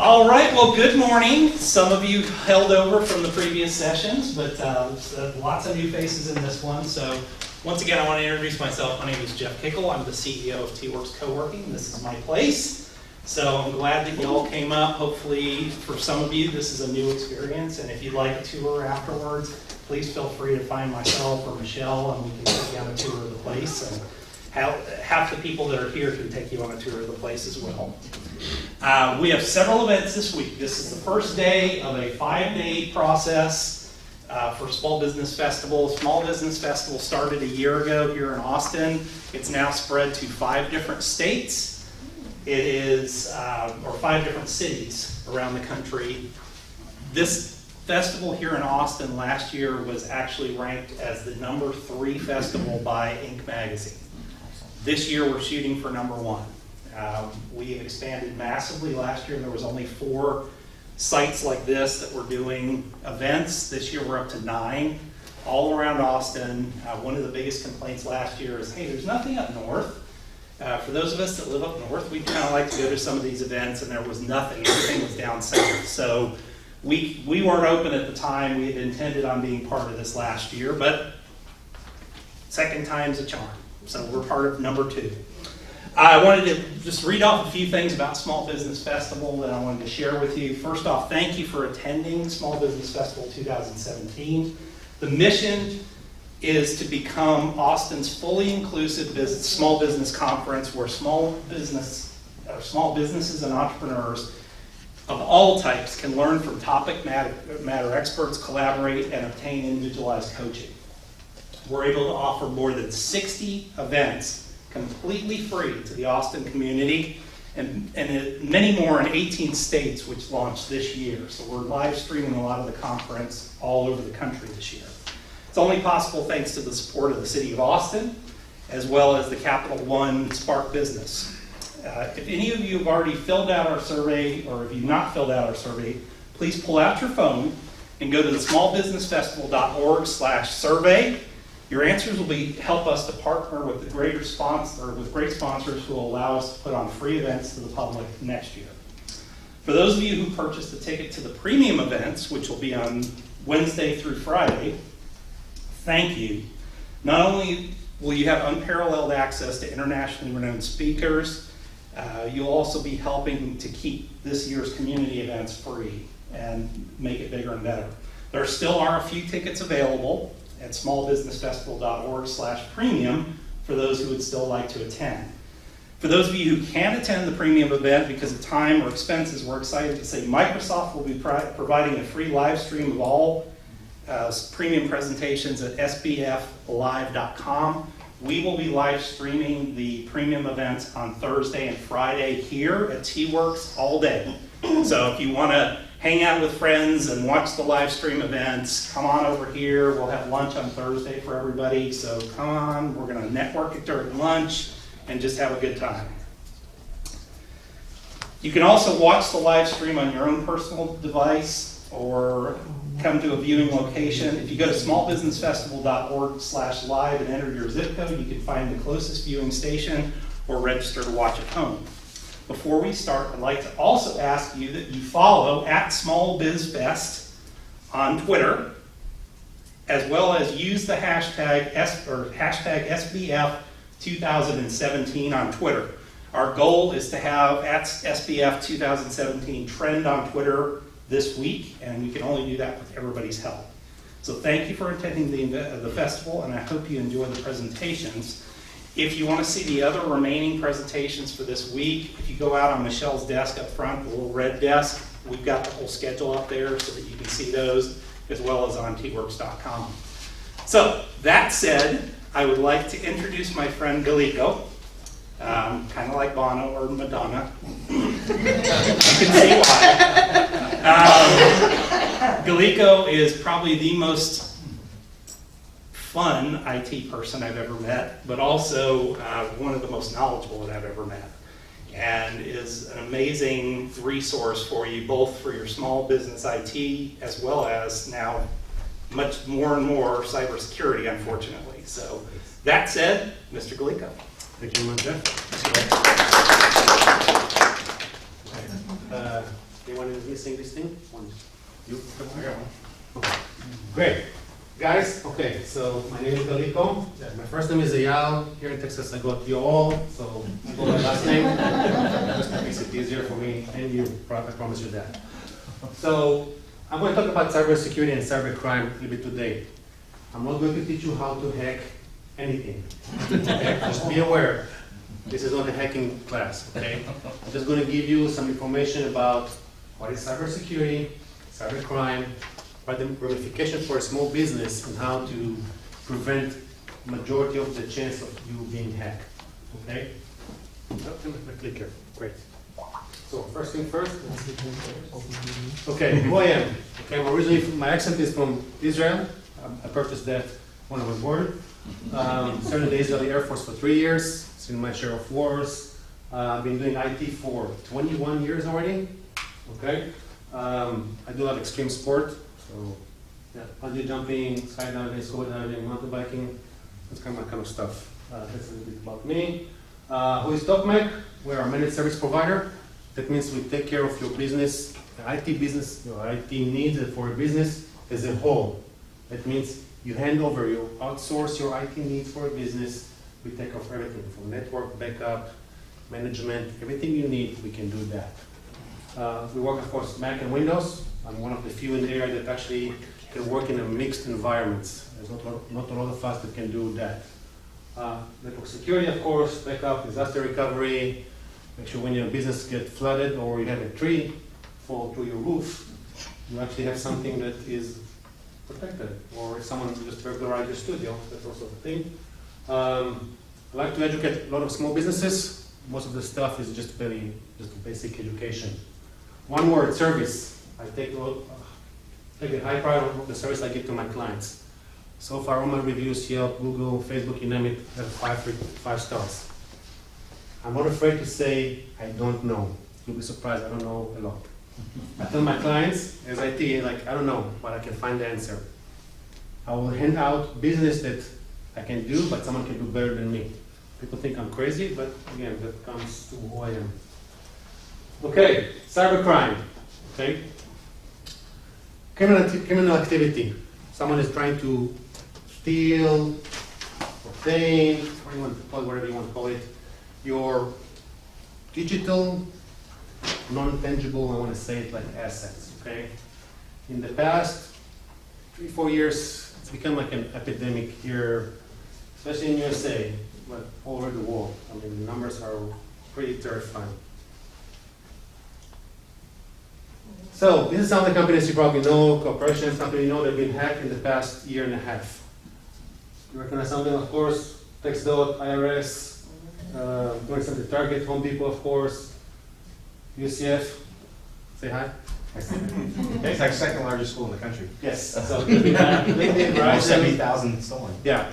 All right, well, good morning. Some of you held over from the previous sessions, but lots of new faces in this one. So once again, I want to introduce myself. My name is Jeff Kickle. I'm the CEO of T-Werx Coworking. This is my place. So I'm glad that you all came up. Hopefully, for some of you, this is a new experience. And if you'd like a tour afterwards, please feel free to find myself or Michelle, and we can take you on a tour of the place. And half the people that are here can take you on a tour of the place as well. We have several events this week. This is the first day of a 5-day process for Small Business Festival. Small Business Festival started a year ago here in Austin. It's now spread to 5 different states. It is, or 5 different cities around the country. This festival here in Austin last year was actually ranked as the number 3 festival by Inc. magazine. This year we're shooting for number 1. We expanded massively. Last year there was only 4 sites like this that were doing events. This year we're up to 9 all around Austin. One of the biggest complaints last year is, hey, there's nothing up north. For those of us that live up north, we'd kind of like to go to some of these events, and there was nothing. Everything was down south. So we weren't open at the time. We had intended on being part of this last year, but second time's a charm. So we're part of number 2. I wanted to just read off a few things about Small Business Festival that I wanted to share with you. First off, thank you for attending Small Business Festival 2017. The mission is to become Austin's fully inclusive small business conference where small businesses and entrepreneurs of all types can learn from topic matter experts, collaborate, and obtain individualized coaching. We're able to offer more than 60 events completely free to the Austin community, and many more in 18 states which launched this year. So we're live streaming a lot of the conference all over the country this year. It's only possible thanks to the support of the City of Austin, as well as the Capital One Spark Business. If any of you have already filled out our survey, or if you've not filled out our survey, please pull out your phone and go to the smallbusinessfestival.org/survey. Your answers will help us to partner with great sponsors who will allow us to put on free events to the public next year. For those of you who purchased a ticket to the premium events, which will be on Wednesday through Friday, thank you. Not only will you have unparalleled access to internationally renowned speakers, you'll also be helping to keep this year's community events free and make it bigger and better. There still are a few tickets available at smallbusinessfestival.org/premium for those who would still like to attend. For those of you who can't attend the premium event because of time or expenses, we're excited to say Microsoft will be providing a free live stream of all premium presentations at sbflive.com. We will be live streaming the premium events on Thursday and Friday here at T-Werx all day. So if you want to hang out with friends and watch the live stream events, come on over here. We'll have lunch on Thursday for everybody. So come on, we're going to network it during lunch and just have a good time. You can also watch the live stream on your own personal device or come to a viewing location. If you go to smallbusinessfestival.org/live and enter your zip code, you can find the closest viewing station or register to watch at home. Before we start, I'd like to also ask you that you follow @SmallBizFest on Twitter, as well as use the hashtag SBF2017 on Twitter. Our goal is to have @SBF2017 trend on Twitter this week, and we can only do that with everybody's help. So thank you for attending the festival, and I hope you enjoy the presentations. If you want to see the other remaining presentations for this week, if you go out on Michelle's desk up front, the little red desk, we've got the whole schedule up there so that you can see those, as well as on twerx.com. So, that said, I would like to introduce my friend Gallico, kind of like Bono or Madonna. You can see why. Gallico is probably the most fun IT person I've ever met, but also one of the most knowledgeable that I've ever met, and is an amazing resource for you, both for your small business IT as well as now much more and more cybersecurity, unfortunately. So that said, Mr. Gallico. Thank you very much, Jeff. missing this thing? One. You? I got one. Okay. Great. Guys, okay, so my name is Gallico. Yeah, my first name is Eyal. Here in Texas, I got you all, so I go my last name. Just makes it easier for me and you. I promise you that. So I'm going to talk about cybersecurity and cybercrime a little bit today. I'm not going to teach you how to hack anything. Okay? Just be aware. This is not a hacking class, okay? I'm just going to give you some information about what is cybersecurity, cybercrime, what the ramification for a small business, and how to prevent majority of the chance of you being hacked, okay? Oh, my clicker, great. So first thing first, okay, who I am. Okay, I'm originally, my accent is from Israel. I purchased that when I was born. Served in the Israeli Air Force for 3 years. Seen my share of wars. I've been doing IT for 21 years already. Okay, I do a lot of extreme sport. So, yeah, bungee jumping, skydiving, scuba diving, mountain biking. That's kind of stuff. That's a little bit about me. Who is TopMac? We're a managed service provider. That means we take care of your business, IT business, your IT needs for a business as a whole. That means you hand over, you outsource your IT needs for a business. We take care of everything from network, backup, management, everything you need, we can do that. We work, of course, Mac and Windows. I'm one of the few in the area that actually can work in a mixed environments. There's not a lot of us that can do that. Network security, of course, backup, disaster recovery. Make sure when your business gets flooded or you have a tree fall through your roof, you actually have something that is protected. Or if someone just burglarized your studio, that's also a thing. I like to educate a lot of small businesses. Most of the stuff is just basic education. One word, service. I take a high pride of the service I give to my clients. So far, all my reviews, Yelp, Google, Facebook, you name it, have 5 stars. I'm not afraid to say, I don't know. You'll be surprised, I don't know a lot. I tell my clients, as IT, like, I don't know, but I can find the answer. I will hand out business that I can do, but someone can do better than me. People think I'm crazy, but again, that comes to who I am. Okay, cybercrime. Okay, criminal activity. Someone is trying to steal, obtain, whatever you want to call it, your digital, non-tangible, I want to say it like assets, okay? In the past 3-4 years, it's become like an epidemic here, especially in USA, but all over the world. I mean, the numbers are pretty terrifying. So, this is some of the companies you probably know, corporations, companies you know, they've been hacked in the past 1.5 years. You recognize something, of course, TextDot, IRS, to an extent the Target, Home Depot, of course, UCF. Say hi. It's like second largest school in the country. Yes. So LinkedIn, Verizon. 70,000 stolen. Yeah.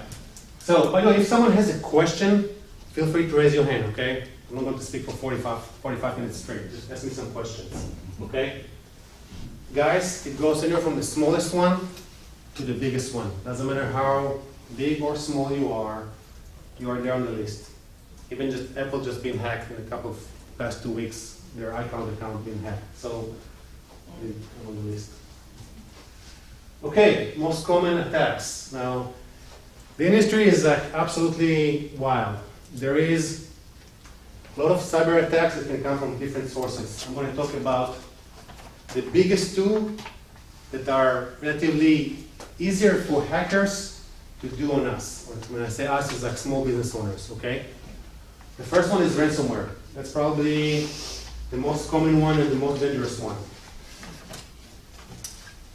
So, by the way, if someone has a question, feel free to raise your hand, okay? I'm not going to speak for 45 minutes straight. Just ask me some questions, okay? Guys, it goes anywhere from the smallest one to the biggest one. Doesn't matter how big or small you are there on the list. Even just Apple just been hacked in a couple of past 2 weeks. Their iCloud account been hacked. So, I'm on the list. Okay, most common attacks. Now, the industry is like absolutely wild. There is a lot of cyber attacks that can come from different sources. I'm going to talk about the biggest two that are relatively easier for hackers to do on us. When I say us, it's like small business owners, okay? The first one is ransomware. That's probably the most common one and the most dangerous one.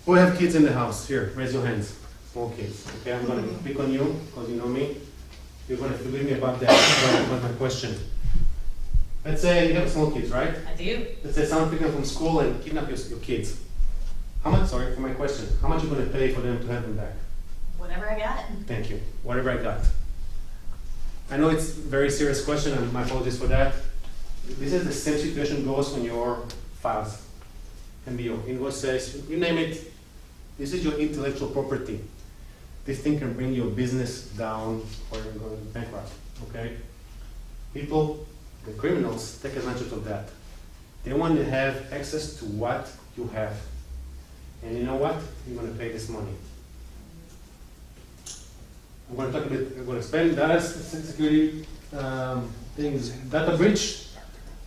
Who have kids in the house? Here, raise your hands. Small kids. Okay, I'm going to pick on you because you know me. You're going to forgive me about that, about my question. Let's say you have small kids, right? I do. Let's say someone picked them from school and kidnapped your kids. How much, sorry for my question, how much are you going to pay for them to have them back? Whatever I got. Thank you. Whatever I got. I know it's a very serious question, and my apologies for that. This is the same situation goes when your files can be your invoices, you name it. This is your intellectual property. This thing can bring your business down or you're going bankrupt, okay? People, the criminals, take advantage of that. They want to have access to what you have. And you know what? You're going to pay this money. I'm going to talk a bit, I'm going to explain data security things. Data breach,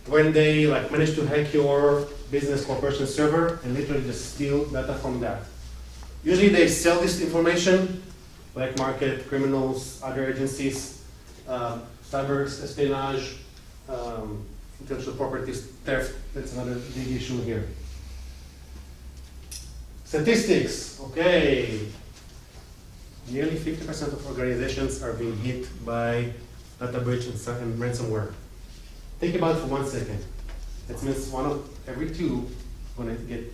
when they like manage to hack your business corporation server and literally just steal data from that. Usually they sell this information, black market, criminals, other agencies, cyber espionage, intellectual property theft. That's another big issue here. Statistics, okay. Nearly 50% of organizations are being hit by data breach and ransomware. Think about it for 1 second. That means 1 of every 2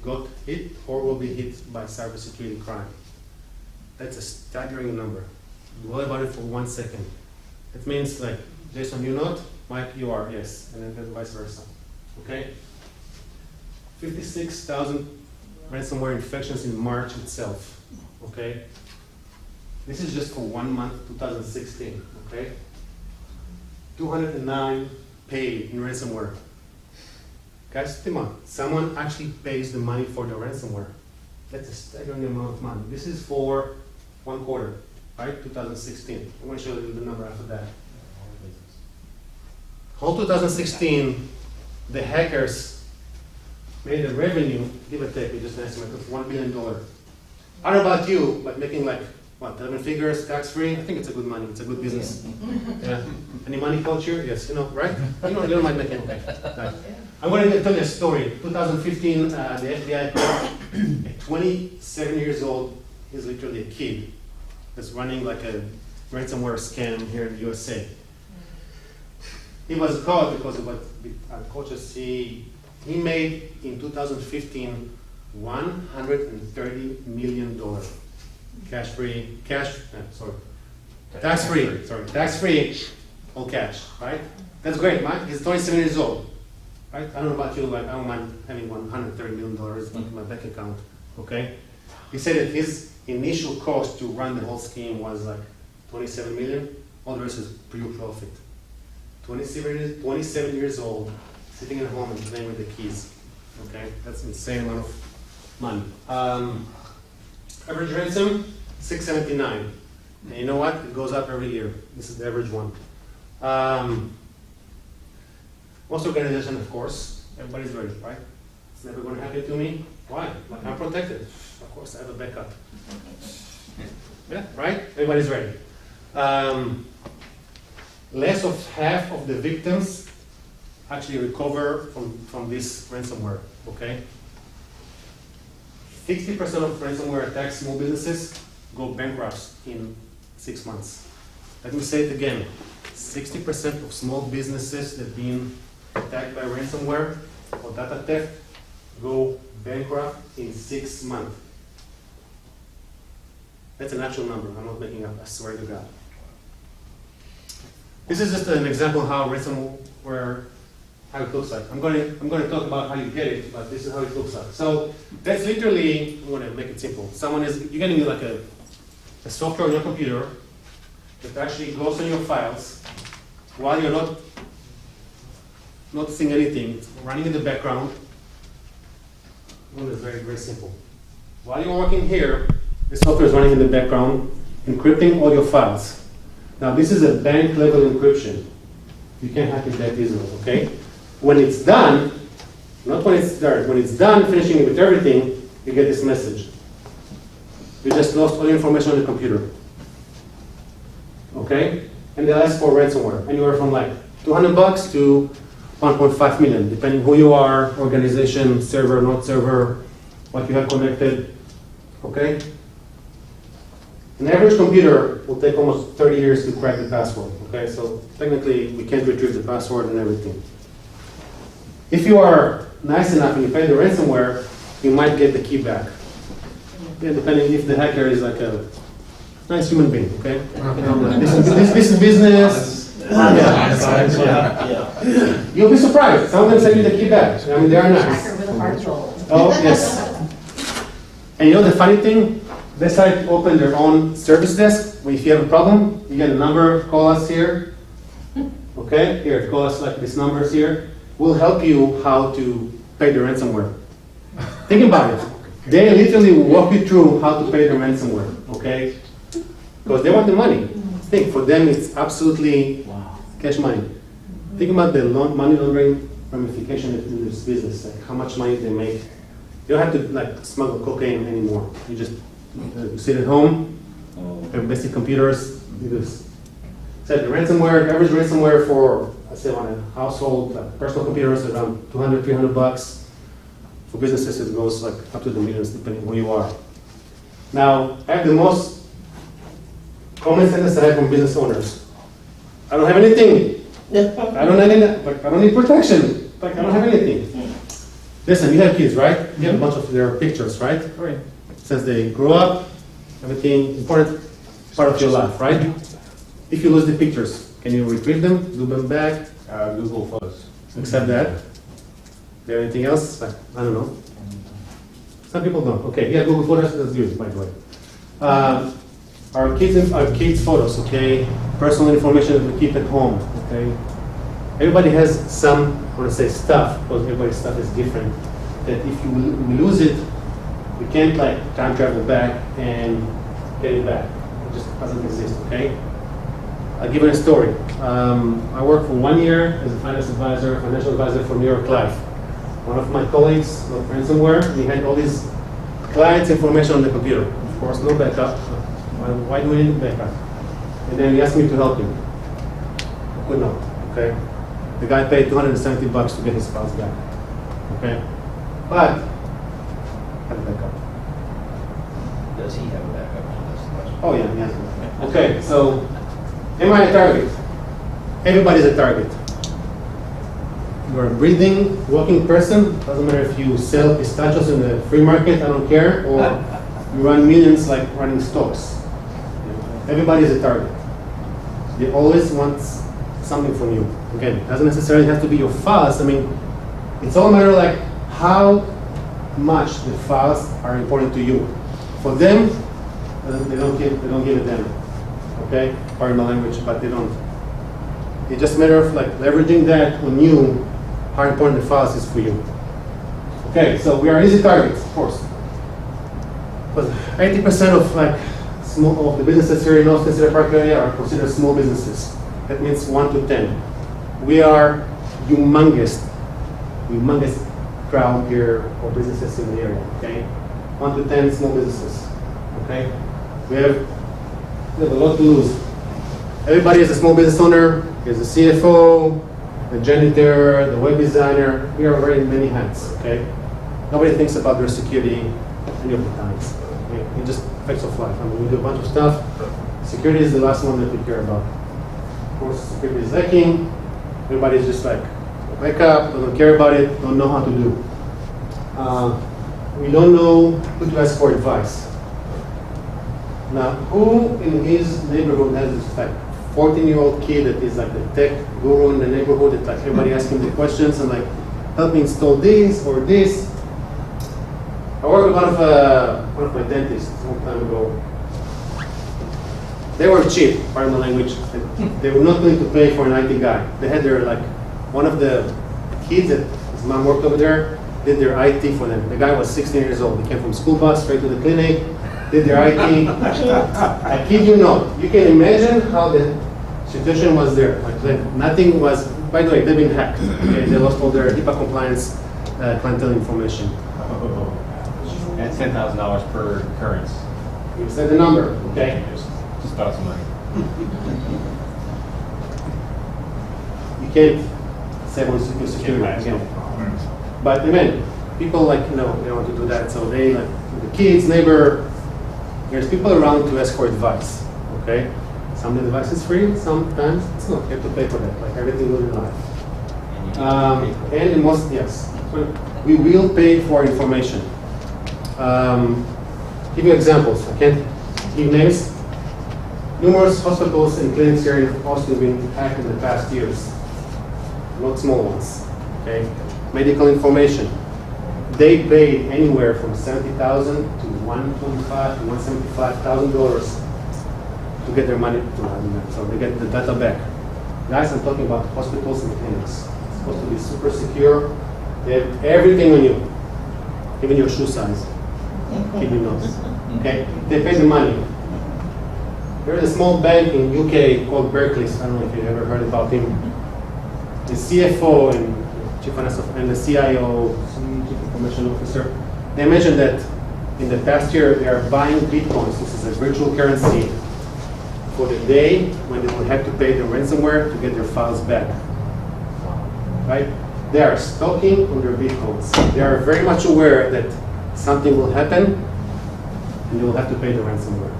got hit or will be hit by cybersecurity crime. That's a staggering number. Dwell about it for 1 second. It means like, Jason, you're not, Mike, you are, yes, and then vice versa. Okay? 56,000 ransomware infections in March itself. Okay? This is just for 1 month, 2016. Okay? 209 paid in ransomware. Guys, think about it. Someone actually pays the money for the ransomware. That's a staggering amount of money. This is for 1 quarter, right? 2016. I'm going to show you the number after that. Whole 2016, the hackers made a revenue, give or take, we just an estimate of $1 billion. I don't know about you, but making like, what, 11 figures, tax-free? I think it's a good money, it's a good business. Yeah. Any money culture? Yes, you know, right? You don't mind making, okay. Right. I'm going to tell you a story. 2015, the FBI caught a 27 years old, he's literally a kid, that's running like a ransomware scam here in the USA. He was caught because of what coaches he made in 2015 $130 million tax-free, all cash, right? That's great, Mike. He's 27 years old, right? I don't know about you, like I don't mind having $130 million in my bank account, okay? He said that his initial cost to run the whole scheme was like 27 million. All the rest is pure profit. 27 years old, sitting at home and playing with the keys. Okay, that's an insane amount of money. Average ransom, $679. And you know what? It goes up every year. This is the average one. Most organization, of course, everybody's ready, right? It's never going to happen to me. Why? Like I'm protected. Of course, I have a backup. Yeah, right? Everybody's ready. Less of half of the victims actually recover from this ransomware, okay? 60% of ransomware attacks small businesses go bankrupt in 6 months. Let me say it again. 60% of small businesses that have been attacked by ransomware or data theft go bankrupt in 6 months. That's an actual number. I'm not making up. I swear to God. This is just an example how ransomware, how it looks like. I'm going to talk about how you get it, but this is how it looks like. So that's literally, I'm going to make it simple. You're going to need like a software on your computer that actually goes on your files while you're not noticing anything. It's running in the background. It's very, very simple. While you're working here, the software is running in the background, encrypting all your files. Now this is a bank level encryption. You can't hack it that easily, okay? When it's done, not when it's there, when it's done, finishing it with everything, you get this message. You just lost all the information on the computer. Okay? And they'll ask for ransomware, anywhere from like $200 to 1.5 million, depending who you are, organization, server, not server, what you have connected. Okay? An average computer will take almost 30 years to crack the password. Okay, so technically we can't retrieve the password and everything. If you are nice enough and you pay the ransomware, you might get the key back. Yeah, depending if the hacker is like a nice human being. Okay, this is business. Yeah. You'll be surprised. Some of them send you the key back. I mean, they are nice. Hacker with a heart goal. Oh yes. And you know the funny thing? They decided to open their own service desk. If you have a problem, you get a number, call us here. Okay, here, call us like these numbers here. will help you how to pay the ransomware. Think about it. They literally will walk you through how to pay the ransomware, okay? Because they want the money. Think, for them it's absolutely cash money. Think about the money laundering ramification in this business, like how much money they make. You don't have to like smuggle cocaine anymore. You just sit at home, have basic computers, you just set the ransomware, average ransomware for, I say on a household, like personal computers, around $200, $300. For businesses, it goes like up to the millions, depending who you are. Now, I have the most common sentence I have from business owners. I don't have anything. I don't need protection. Like, I don't have anything. Listen, you have kids, right? You have a bunch of their pictures, right? Since they grow up, everything important part of your life, right? If you lose the pictures, can you retrieve them, do them back? Google Photos. Accept that. Is there anything else? Like, I don't know. Some people don't. Okay, yeah, Google Photos, that's good, by the way. Our kids' photos, okay? Personal information that we keep at home, okay? Everybody has some, I want to say stuff, because everybody's stuff is different, that if we lose it, we can't like time travel back and get it back. It just doesn't exist, okay? I'll give you a story. I worked for 1 year as a financial advisor for New York Life. One of my colleagues got ransomware. He had all these clients' information on the computer. Of course, no backup. Why do we need backup? And then he asked me to help him. I could not, okay? The guy paid $270 to get his files back, okay? But, had a backup. Does he have a backup? That's the question. Oh yeah, yes. Okay, so, am I a target? Everybody's a target. You're a breathing, walking person. Doesn't matter if you sell pistachios in the free market, I don't care, or you run millions like running stocks. Everybody is a target. They always want something from you. Again, it doesn't necessarily have to be your files. I mean, it's all a matter like how much the files are important to you. For them, they don't give it them. Okay, pardon my language, but they don't. It's just a matter of like leveraging that on you, how important the files is for you. Okay, so we are easy targets, of course. But 80% of like of the businesses here in Austin City Park area are considered small businesses. That means 1 to 10. We are humongous crowd here of businesses in the area. Okay, 1 to 10 small businesses. Okay, we have a lot to lose. Everybody is a small business owner. Is a CFO, the janitor, the web designer. We are wearing many hats. Okay, nobody thinks about their security any of the times. Okay? It just affects of life. I mean, we do a bunch of stuff. Security is the last one that we care about. Of course, security is lacking. Everybody's just like, wake up, don't care about it, don't know how to do. We don't know who to ask for advice. Now, who in his neighborhood has this like 14-year-old kid that is like the tech guru in the neighborhood that like everybody asking the questions and like, help me install this or this? I worked with one of my dentists a long time ago. They were cheap, pardon my language. They were not willing to pay for an IT guy. They had their like, one of the kids that his mom worked over there, did their IT for them. The guy was 16 years old. He came from school bus straight to the clinic, did their IT. I kid you not. You can imagine how the situation was there. Like nothing was, by the way, they've been hacked. Okay? They lost all their HIPAA compliance clientele information. And $10,000 per occurrence. You said the number, okay? Just about some money. You can't save on security again. But again, people like, they want to do that. So they like, the kids, neighbor, there's people around to ask for advice, okay? Some of the advice is free, sometimes it's not. You have to pay for that, like everything good in life. And in most, yes, we will pay for information. Give you examples. I can't give names. Numerous hospitals and clinics here in Austin have been hacked in the past years. Not small ones. Okay. Medical information. They pay anywhere from $70,000 to $125,000 to $175,000 to get their money to so they get the data back. Guys, I'm talking about hospitals and clinics. supposed to be super secure. They have everything on you, even your shoe size. Keep your nose. Okay? They pay the money. There's a small bank in UK called Barclays. I don't know if you ever heard about him. The CFO and Chief Financial and the CIO, Chief Information Officer, they mentioned that in the past year they are buying bitcoins. This is a virtual currency for the day when they will have to pay the ransomware to get their files back. Right? They are stocking on their bitcoins. They are very much aware that something will happen and you will have to pay the ransomware.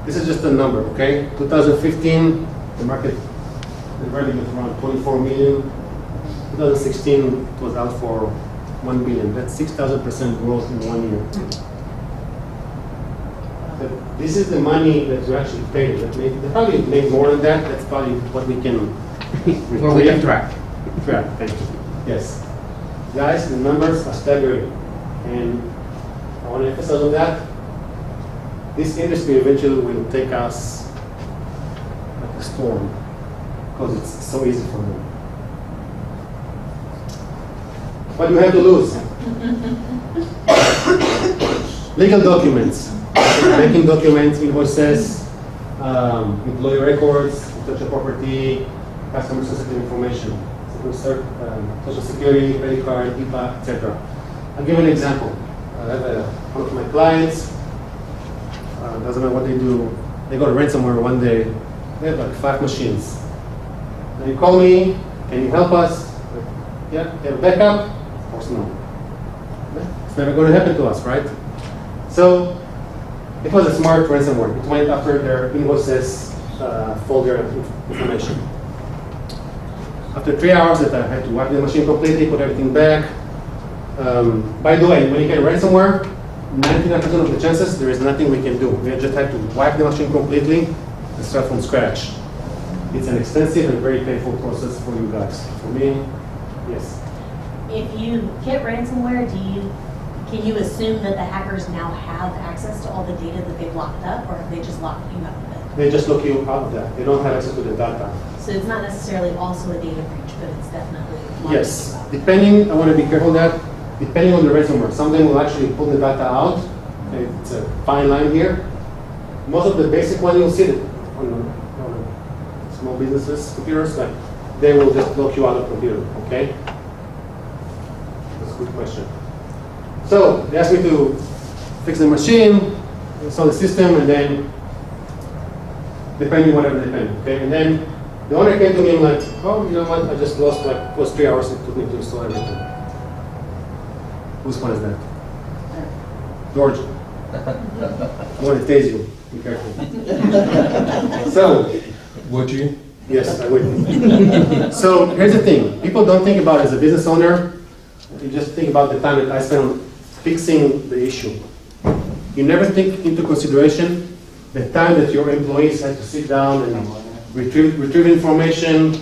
This is just a number, okay? 2015, the market, the revenue was around 24 million. 2016, it was out for 1 billion. That's 6,000% growth in 1 year. But this is the money that you actually paid. They probably made more than that. That's probably what we can Well, we can track. Track, thank you. Yes. Guys, the numbers are staggering. And I want to emphasize on that. This industry eventually will take us like a storm because it's so easy for them. What do you have to lose? Legal documents, banking documents, invoices, employee records, intellectual property, customer sensitive information, social security, credit card, HIPAA, etc. I'll give an example. I have one of my clients. Doesn't matter what they do. They got ransomware one day. They have like 5 machines. And you call me, can you help us? Yeah, they have backup? Of course no. It's never going to happen to us, right? So it was a smart ransomware. It went after their invoices, folder information. After 3 hours that I had to wipe the machine completely, put everything back. By the way, when you get ransomware, 99% of the chances, there is nothing we can do. We just have to wipe the machine completely and start from scratch. It's an expensive and very painful process for you guys. For me, yes. If you get ransomware, can you assume that the hackers now have access to all the data that they've locked up, or have they just locked you out of it? They just lock you out of that. They don't have access to the data. So it's not necessarily also a data breach, but it's definitely locking Yes. you out. Depending, I want to be careful that, depending on the ransomware, some of them will actually pull the data out. It's a fine line here. Most of the basic one you'll see it on small businesses, computers, like they will just lock you out of the computer, okay? That's a good question. So they asked me to fix the machine, install the system, and then depending whatever they pay, okay? And then the owner came to me and like, oh, you know what? I just lost like it was 3 hours it took me to install everything. Whose phone is that? George. I want to tase you. Be careful. So, Would you? yes, I would. So here's the thing. People don't think about it as a business owner. You just think about the time that I spend on fixing the issue. You never take into consideration the time that your employees had to sit down and retrieve information,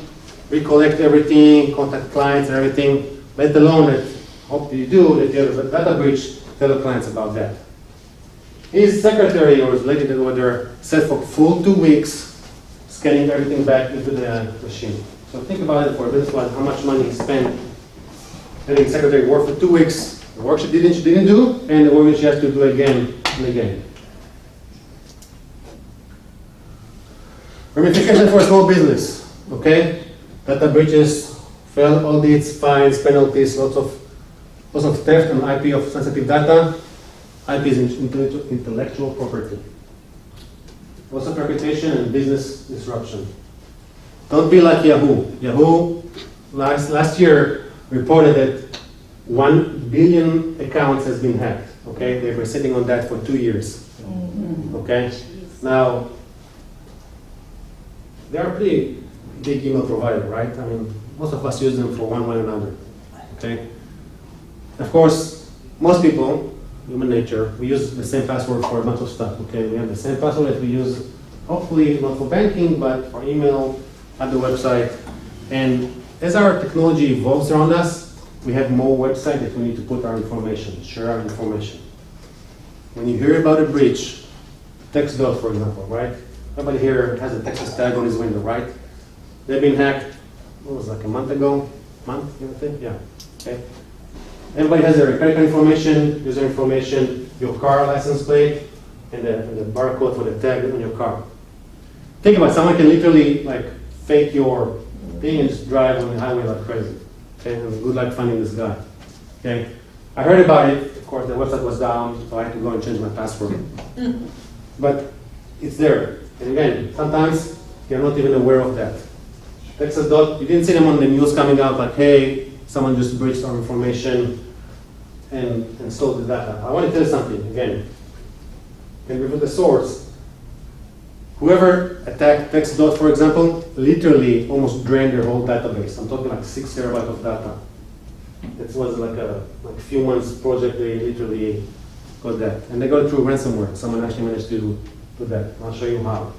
recollect everything, contact clients and everything, let alone that, hope you do, that you have a data breach, tell the clients about that. His secretary or his lady that were there sat for full 2 weeks scanning everything back into the machine. So think about it for a business, how much money he spent letting the secretary work for 2 weeks, the work she didn't do, and the work she has to do again and again. Ramifications for a small business, okay? Data breaches, failed audits, fines, penalties, lots of theft and IP of sensitive data. IP is intellectual property. Loss of reputation and business disruption. Don't be like Yahoo. Yahoo last year reported that 1 billion accounts has been hacked. Okay, they've been sitting on that for 2 years. Okay, now they're a pretty big email provider, right? I mean, most of us use them for one way or another. Okay, of course, most people. Human nature, we use the same password for a bunch of stuff, okay? We have the same password that we use, hopefully not for banking, but for email, at the website. And as our technology evolves around us, we have more websites that we need to put our information, share our information. When you hear about a breach, TextDot, for example, right? Everybody here has a Texas tag on his window, right? They've been hacked, what was it, like a month ago? Month, you know, I think? Yeah. Okay. Everybody has their credit card information, user information, your car license plate, and the barcode for the tag on your car. Think about it, someone can literally like fake your thing and just drive on the highway like crazy. Okay, and good luck finding this guy. Okay, I heard about it. Of course, the website was down, so I had to go and change my password. But it's there. And again, sometimes you're not even aware of that. Texas dot, you didn't see them on the news coming out like, hey, someone just breached our information and stole the data. I want to tell you something again. Can we put the source? Whoever attacked TextDot, for example, literally almost drained their whole database. I'm talking like 6 terabytes of data. It was like a few months project. They literally got that, and they got it through ransomware. Someone actually managed to do that. I'll show you how.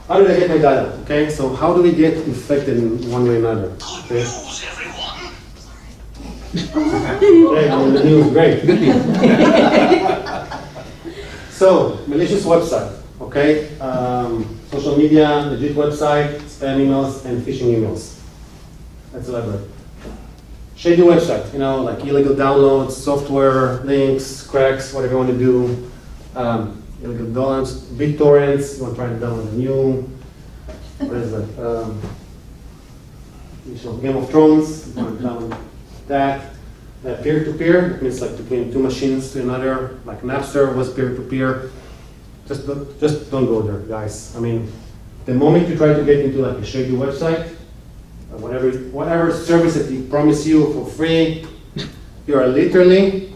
How did I get my data? Okay, so how do we get infected in one way or another? Okay. Okay, I'm in the news. Great. Good news. So, malicious website, okay? Social media, legit website, spam emails, and phishing emails. Let's elaborate. Shady website, you know, like illegal downloads, software, links, cracks, whatever you want to do. Illegal downloads, BitTorrents, you want to try to download a new, what is that? Game of Thrones, you want to download that. Peer-to-peer, it means like between two machines to another, like Napster was peer-to-peer. Just don't go there, guys. I mean, the moment you try to get into like a shady website, whatever service that they promise you for free, you are literally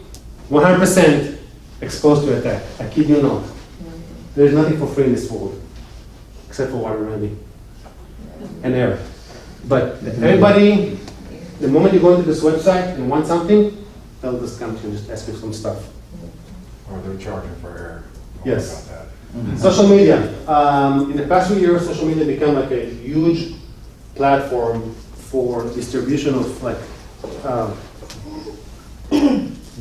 100% exposed to attack. I kid you not. There is nothing for free in this world, except for water maybe, and air. But everybody, the moment you go into this website and want something, they'll just come to you and just ask you some stuff. Or they're charging for air. Yes. About that. Social media. In the past few years, social media became like a huge platform for distribution of like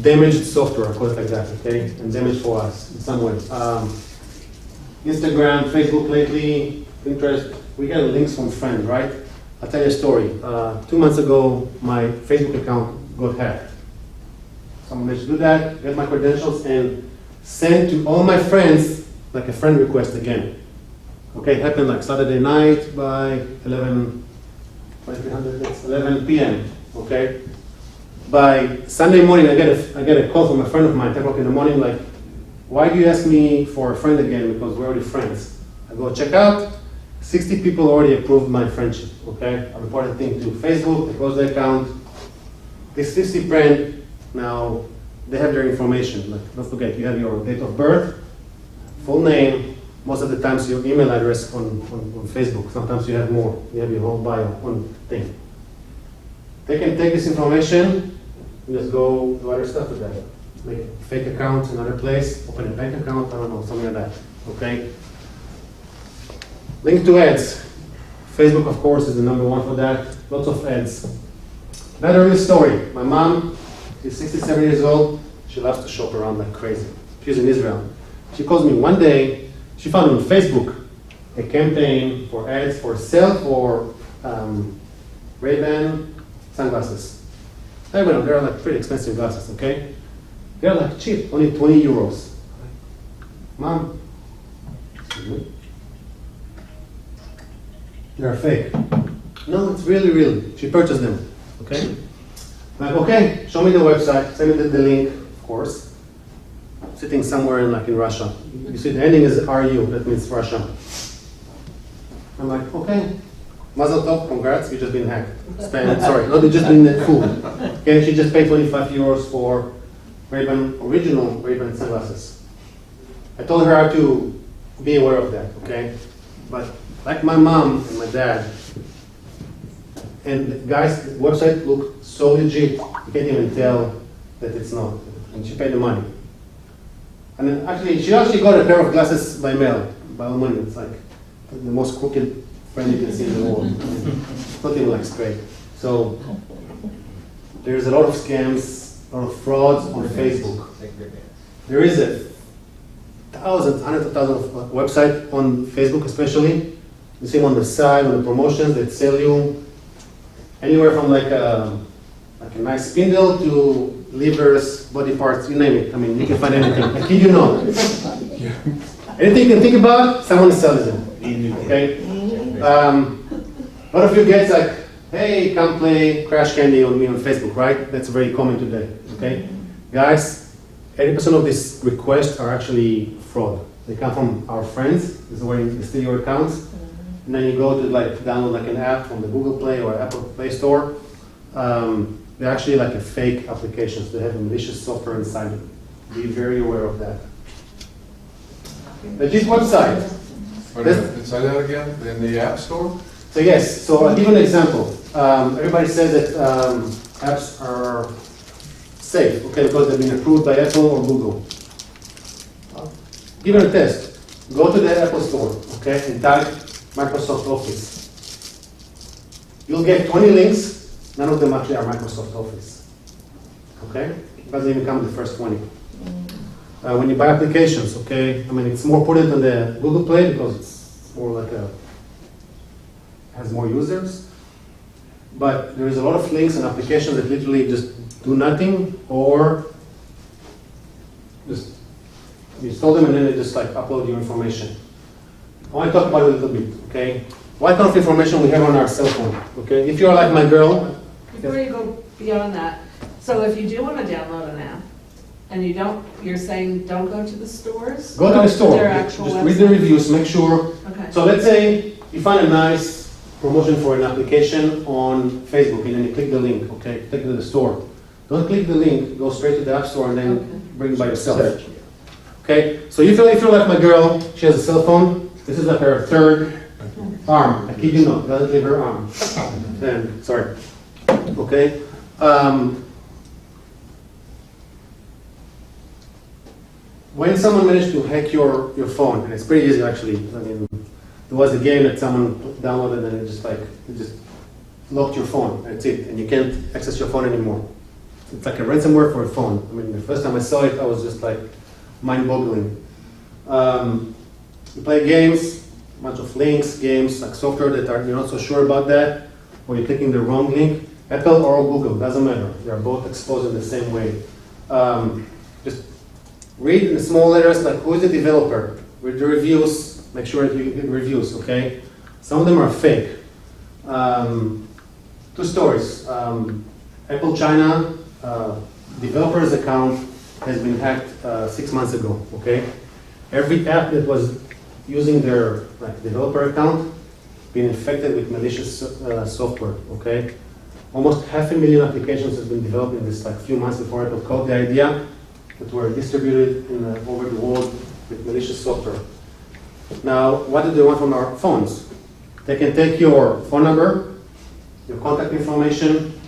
damaged software, I'll call it like that, okay? And damage for us in some way. Instagram, Facebook lately, Pinterest, we get links from friends, right? I'll tell you a story. 2 months ago, my Facebook account got hacked. Someone managed to do that, get my credentials, and send to all my friends like a friend request again. Okay, it happened like Saturday night by 11 p.m. Okay, by Sunday morning, I get a call from a friend of mine, 10 o'clock in the morning, like, why do you ask me for a friend again? Because we're already friends. I go check out. 60 people already approved my friendship. Okay, I reported the thing to Facebook. I closed the account. This 60 friend now they have their information. Like, don't forget, you have your date of birth, full name. Most of the times your email address on Facebook. Sometimes you have more. You have your whole bio on thing. They can take this information and just go do other stuff with that. Make a fake account in another place, open a bank account, I don't know, something like that. Okay? Link to ads. Facebook, of course, is the number one for that. Lots of ads. Another real story. My mom is 67 years old. She loves to shop around like crazy. She's in Israel. She calls me one day. She found on Facebook a campaign for ads for sale for Ray-Ban sunglasses. Everyone, they're like pretty expensive glasses, okay? They're like cheap, only 20 euros. Mom, excuse me. They're fake. No, it's really real. She purchased them, okay? Like, okay, show me the website, send me the link, of course. Sitting somewhere in Russia. You see the ending is RU, that means Russia. I'm like, okay, Mazel tov, congrats, you just been hacked. Sorry, not you just been fooled. Okay, she just paid 25 euros for Ray-Ban, original Ray-Ban sunglasses. I told her how to be aware of that, okay? But like my mom and my dad, and the guys, the website looked so legit, you can't even tell that it's not. And she paid the money. And then actually, she actually got a pair of glasses by mail, by all money. It's like the most crooked friend you can see in the world. It's not even like straight. So there's a lot of scams, a lot of frauds on Facebook. There is thousands, hundreds of thousands of websites on Facebook especially, You see them on the side, on the promotions that sell you anywhere from like a nice spindle to livers, body parts, you name it. I mean, you can find anything. I kid you not. Anything you can think about, someone sells it. Okay? A lot of you guys like, hey, come play Crash Candy on me on Facebook, right? That's very common today. Okay? Guys, 80% of these requests are actually fraud. They come from our friends. This is where they steal your accounts. And then you go to like download like an app from the Google Play or Apple Play Store. They're actually like a fake applications. They have malicious software inside them. Be very aware of that. Legit website. Wait a minute, say that again, in the App Store? So yes, so I'll give you an example. Everybody says that apps are safe, okay, because they've been approved by Apple or Google. Give it a test. Go to the Apple Store, okay, and type Microsoft Office. You'll get 20 links. None of them actually are Microsoft Office. Okay? It doesn't even come the first 20. When you buy applications, okay, I mean, it's more potent than the Google Play because it's more like has more users. But there is a lot of links and applications that literally just do nothing or just you install them and then they just like upload your information. I want to talk about it a little bit, okay? What kind of information we have on our cell phone, okay? If you're like my girl. Before you go beyond that, so if you do want to download an app, and you don't, you're saying don't go to the stores? Go to the store, Their actual just read the website? reviews, make sure. Okay. So let's say you find a nice promotion for an application on Facebook and then you click the link, okay? Click to the store. Don't click the link, go straight to the App Store and then Okay. bring it by yourself. Okay, so if you're like my girl, she has a cell phone, this is like her third arm. I kid you not, doesn't leave her arm. Then, sorry. Okay. When someone managed to hack your phone, and it's pretty easy actually. I mean, there was a game that someone downloaded and it just locked your phone. That's it, and you can't access your phone anymore. It's like a ransomware for a phone. I mean, the first time I saw it, I was just like mind-boggling. You play games, a bunch of links, games, like software that you're not so sure about that, or you're clicking the wrong link. Apple or Google, doesn't matter. They are both exposed in the same way. Just read in small letters like who is the developer. Read the reviews. Make sure that you get reviews. Okay. Some of them are fake. Two stories. Apple China developer's account has been hacked 6 months ago. Okay. Every app that was using their developer account been infected with malicious software. Okay. Almost 500,000 applications have been developed in this few months before Apple caught the idea that were distributed over the world with malicious software. Now, what do they want from our phones? They can take your phone number, your contact information,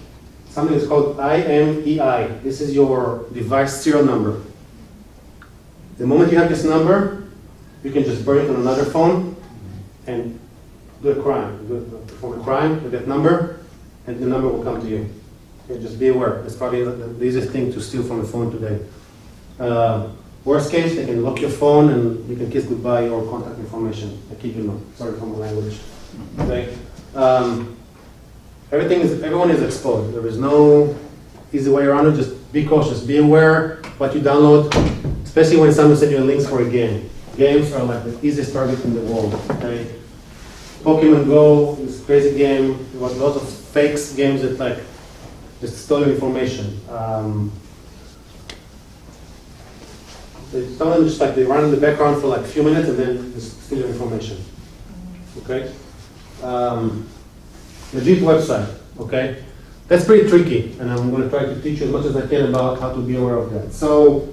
something that's called IMEI. This is your device serial number. The moment you have this number, you can just burn it on another phone and do a crime. Perform a crime with that number, and the number will come to you. Okay, just be aware. It's probably the easiest thing to steal from a phone today. Worst case, they can lock your phone and you can kiss goodbye your contact information. I keep you know. Sorry for my language. Okay. Everyone is exposed. There is no easy way around it. Just be cautious. Be aware what you download, especially when someone sends you links for a game. Games are like the easiest target in the world. Okay. Pokemon Go is a crazy game. There was lots of fakes games that just stole your information. Some of them just they run in the background for a few minutes and then just steal your information. Okay? Legit website. Okay? That's pretty tricky, and I'm going to try to teach you as much as I can about how to be aware of that. So,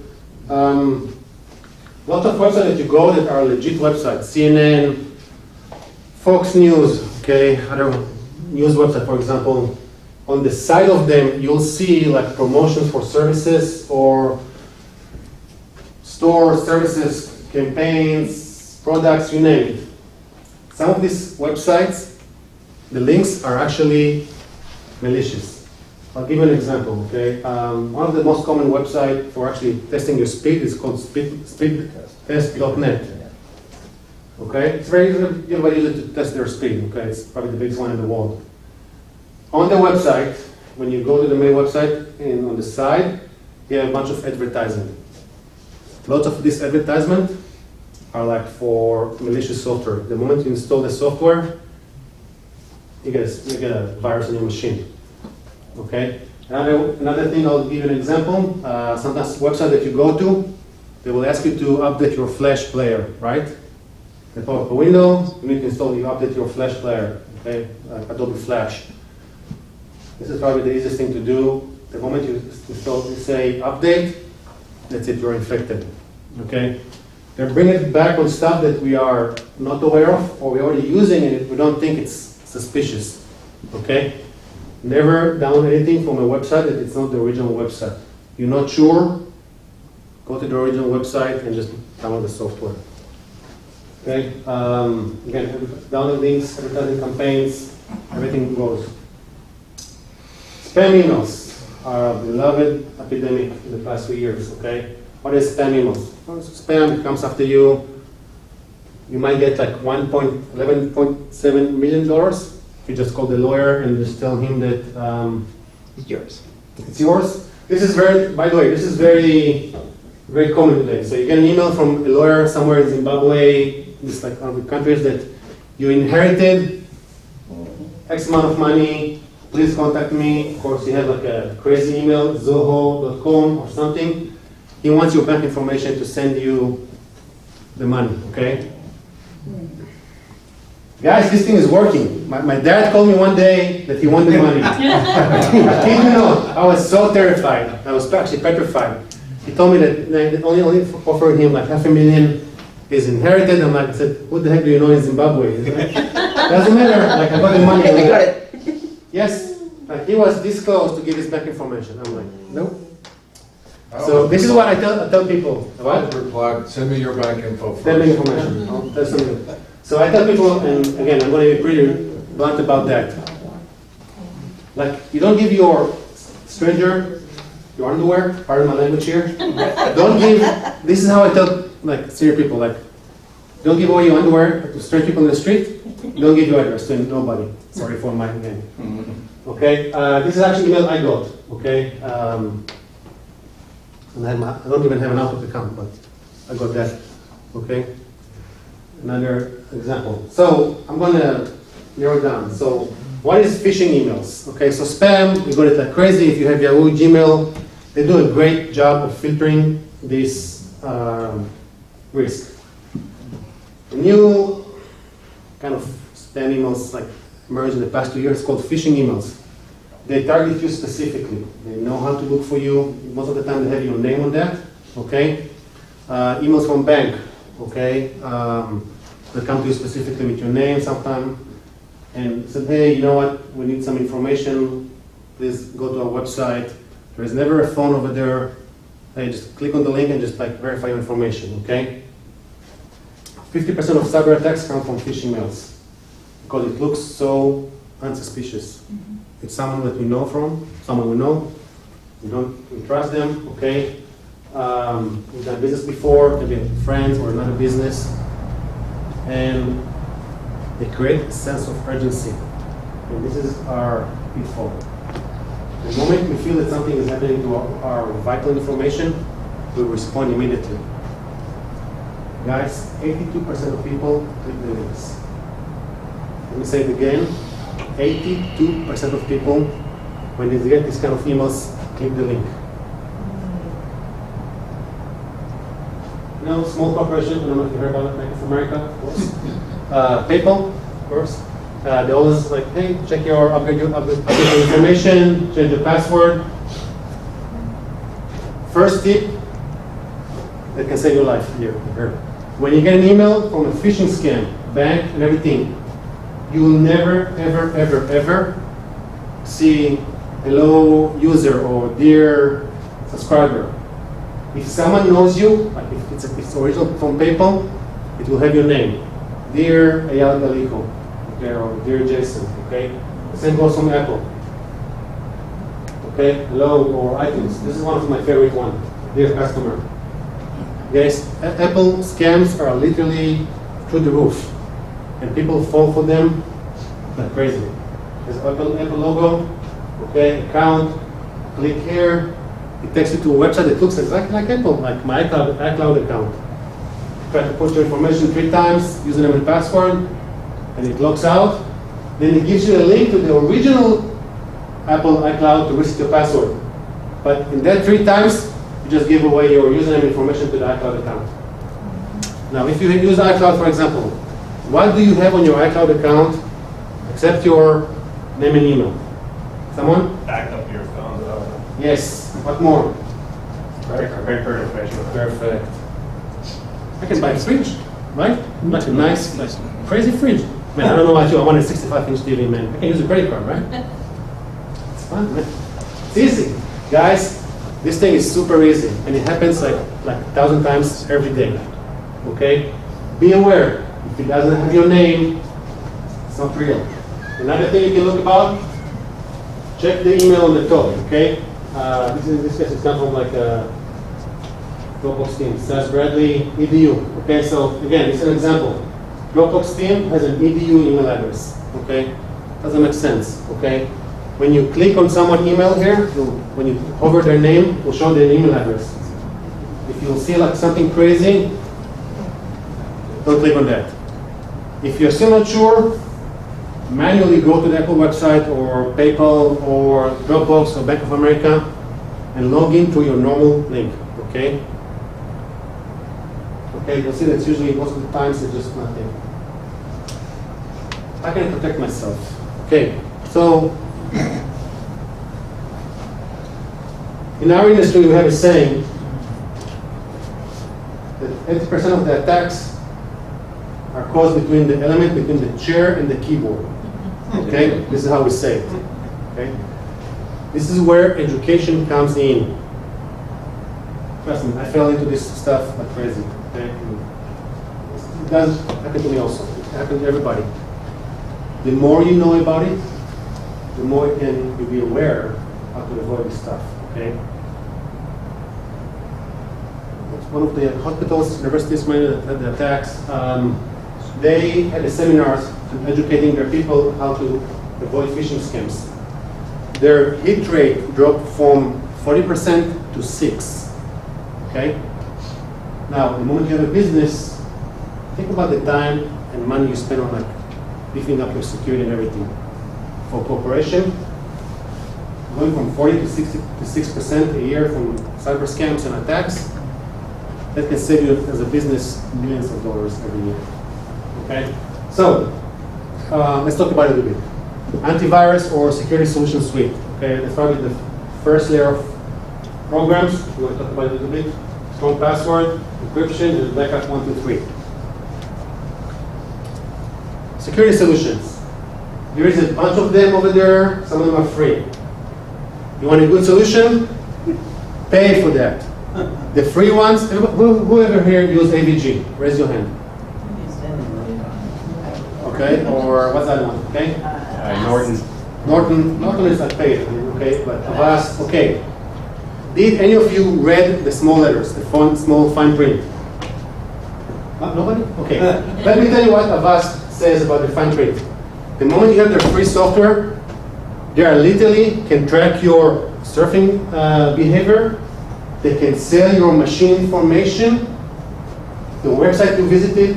lots of websites that you go that are legit websites. CNN, Fox News, okay, other news website, for example. On the side of them, you'll see promotions for services or store services, campaigns, products, you name it. Some of these websites, the links are actually malicious. I'll give you an example, okay? One of the most common websites for actually testing your speed is called speedtest.net. Okay, it's very easy. Everybody uses it to test their speed. Okay, it's probably the biggest one in the world. On the website, when you go to the main website, and on the side, you have a bunch of advertisement. Lots of this advertisement are like for malicious software. The moment you install the software, you get a virus on your machine. Okay. Another thing, I'll give you an example. Sometimes website that you go to, they will ask you to update your Flash player, right? They pop up a window, you need to install, you update your Flash player, okay? Adobe Flash. This is probably the easiest thing to do. The moment you install, you say update, that's it, you're infected, okay? They're bringing it back on stuff that we are not aware of, or we're already using and we don't think it's suspicious, okay? Never download anything from a website that it's not the original website. You're not sure, go to the original website and just download the software. Okay, again, download links, advertising campaigns, everything goes. Spam emails are a beloved epidemic in the past few years, okay? What is spam emails? Spam comes after you. You might get like $11.7 million. You just call the lawyer and just tell him that It's yours. it's yours. This is very, by the way, this is very, very common today. So you get an email from a lawyer somewhere in Zimbabwe, just like other countries, that you inherited X amount of money, please contact me. Of course, you have like a crazy email, zoho.com or something. He wants your bank information to send you the money, okay? Guys, this thing is working. My dad called me one day that he won the money. I kid you not. I was so terrified. I was actually petrified. He told me that they only offered him like $500,000 is inherited. I'm like, I said, what the heck do you know in Zimbabwe? He's like, doesn't matter. Like, I got the money. I got it. Yes. Like, he was this close to give his bank information. I'm like, nope. So this is what I tell people. I would reply, send me your bank info first. Send me information. I'll tell something. So I tell people, and again, I'm going to be pretty blunt about that. Like, you don't give your stranger your underwear, pardon my language here. Don't give, this is how I tell, like, senior people, like, don't give away your underwear to strange people in the street. Don't give your address to nobody. Sorry for my name. Okay, this is actually email I got, okay? And I don't even have an Outlook account, but I got that, okay? Another example. So I'm going to narrow it down. So what is phishing emails? Okay, so spam, we got it like crazy. If you have Yahoo, Gmail, they do a great job of filtering this risk. A new kind of spam emails like emerged in the past 2 years called phishing emails. They target you specifically. They know how to look for you. Most of the time they have your name on that, okay? Emails from bank, okay? They come to you specifically with your name sometime and said, hey, you know what, we need some information. Please go to our website. There is never a phone over there. Hey, just click on the link and just like verify your information, okay? 50% of cyber attacks come from phishing mails because it looks so unsuspicious. It's someone that we know from, someone we know. We trust them, okay? We've done business before, maybe friends or another business. And they create a sense of urgency. And this is our pitfall. The moment we feel that something is happening to our vital information, we respond immediately. Guys, 82% of people click the links. Let me say it again. 82% of people, when they get this kind of emails, click the link. You know, small corporation, I don't know if you heard about it, Bank of America, of course. PayPal, of course. They always like, hey, check your upgrade your information, change your password. First tip that can save your life here. When you get an email from a phishing scam, bank and everything, you will never, ever, ever, ever see hello user or dear subscriber. If someone knows you, like if it's original from PayPal, it will have your name. Dear Eyal Gallico, okay, or dear Jason, okay? The same goes from Apple. Okay, hello, or iTunes. This is one of my favorite ones. Dear customer. Guys, Apple scams are literally through the roof. And people fall for them like crazy. There's Apple logo, okay, account, click here. It takes you to a website that looks exactly like Apple, like my iCloud account. Try to put your information 3 times, username and password, and it logs out. Then it gives you a link to the original Apple iCloud to reset your password. But in that 3 times, you just give away your username information to the iCloud account. Now, if you use iCloud, for example, what do you have on your iCloud account except your name and email? Someone? Back up your phone. Yes. What more? Credit card information. Perfect. I can buy a fridge, right? Like a nice, like crazy fridge. Man, I don't know about you. I want a 65-inch TV, man. I can use a credit card, right? It's fun, man. It's easy, guys. This thing is super easy, and it happens like 1,000 times every day. Okay? Be aware. If it doesn't have your name, it's not real. Another thing you can look about, check the email on the top, okay? This case is come from like a Dropbox team, says Bradley, edu. Okay, so again, it's an example. Dropbox team has an edu email address, okay? Doesn't make sense, okay? When you click on someone's email here, when you hover their name, it will show their email address. If you see like something crazy, don't click on that. If you're still not sure, manually go to the Apple website or PayPal or Dropbox or Bank of America and log in through your normal link, okay? Okay, you'll see that's usually most of the times it's just nothing. I can protect myself. Okay, so in our industry we have a saying that 80% of the attacks are caused between the element between the chair and the keyboard. Okay, this is how we say it. Okay, this is where education comes in. Trust me, I fell into this stuff like crazy. Okay, it does happen to me also. It happens to everybody. The more you know about it, the more you can be aware how to avoid this stuff. Okay. One of the hospitals, universities, that had the attacks. They had a seminars educating their people how to avoid phishing scams. Their hit rate dropped from 40% to 6%. Okay? Now, the moment you have a business, think about the time and money you spend on like beefing up your security and everything. For corporation, going from 40 to 6% a year from cyber scams and attacks, that can save you as a business millions of dollars every year. Okay, so let's talk about it a little bit. Antivirus or security solution suite. Okay, let's start with the first layer of programs. We want to talk about it a little bit. Strong password, encryption, and backup 1, 2, 3. Security solutions. There is a bunch of them over there. Some of them are free. You want a good solution? Pay for that. The free ones. Whoever here use AVG? Raise your hand. Okay, or what's that one? Okay. Norton is not paid. Okay, but Avast. Okay. Did any of you read the small letters, the small fine print? Nobody? Okay. Let me tell you what Avast says about the fine print. The moment you have their free software, they are literally can track your surfing behavior. They can sell your machine information, the website you visited,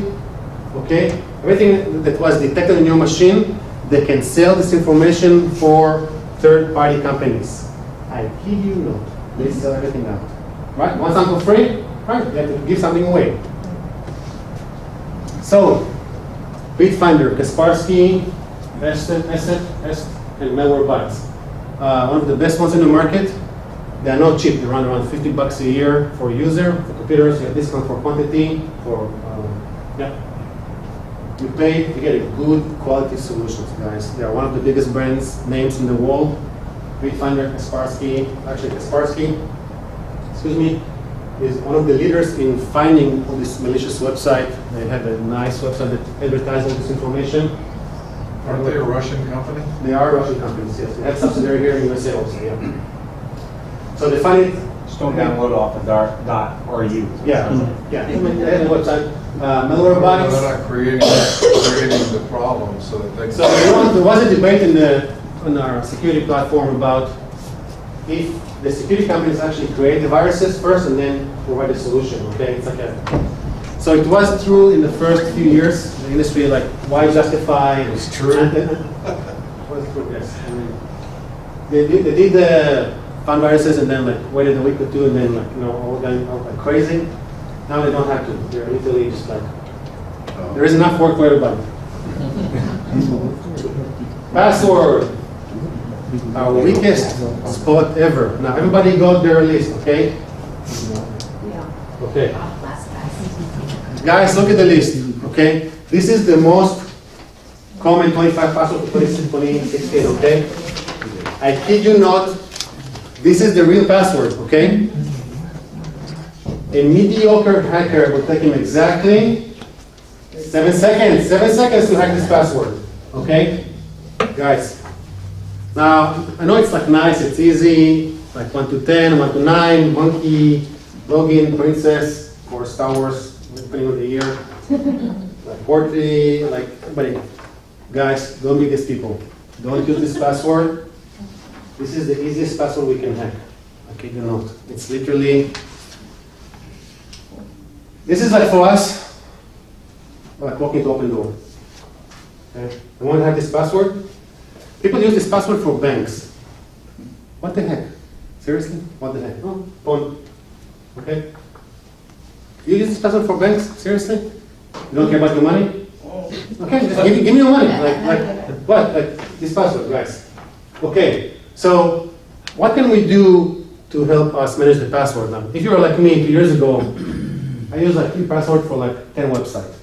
okay? Everything that was detected in your machine, they can sell this information for third-party companies. I kid you not, they sell everything out. Right? Want something for free? Right, you have to give something away. So, Bitfinder, Kaspersky, Asset, and Malwarebytes. One of the best ones in the market. They are not cheap. They run around $50 a year for a user. For computers, you have discount for quantity. You pay to get a good quality solutions, guys. They are one of the biggest brands names in the world. Bitfinder, Kaspersky, excuse me, is one of the leaders in finding all this malicious website. They have a nice website that advertises all this information. Aren't they a Russian company? They are Russian companies, yes. They have subsidiary here in USA also, yeah. So they find it. Just don't download off the .ru. Yeah, yeah. They have a website. malware They're bites. not creating the problem so that they. So there was a debate on our security platform about if the security companies actually create the viruses first and then provide a solution. Okay, it's like so it was true in the first few years. The industry, like, why justify? It's true. Was true, yes. I mean, they did the fun viruses and then like waited a week or two and then all going out like crazy. Now they don't have to. They're literally just like there is enough work for everybody. Password. Our weakest spot ever. Now everybody got their list, okay? Yeah. Okay. Last pass. Guys, look at the list, okay? This is the most common 25 password for 2016, okay? I kid you not, this is the real password, okay? A mediocre hacker will take him exactly 7 seconds. 7 seconds to hack this password, okay? Guys. Now, I know it's like nice, it's easy, like 1 to 10, 1 to 9, monkey, login, princess, or Star Wars, depending on the year. Like 40, like, everybody. Guys, don't be these people. Don't use this password. This is the easiest password we can hack. I kid you not. It's literally, this is like for us, like walking to open door. Okay? I want to have this password. People use this password for banks. What the heck? Seriously? What the heck? Oh, phone. Okay? You use this password for banks? Seriously? You don't care about your money? Okay, just give me your money. Like what? Like this password, guys. Okay, so what can we do to help us manage the password now? If you were like me 2 years ago, I used like 3 passwords for like 10 websites.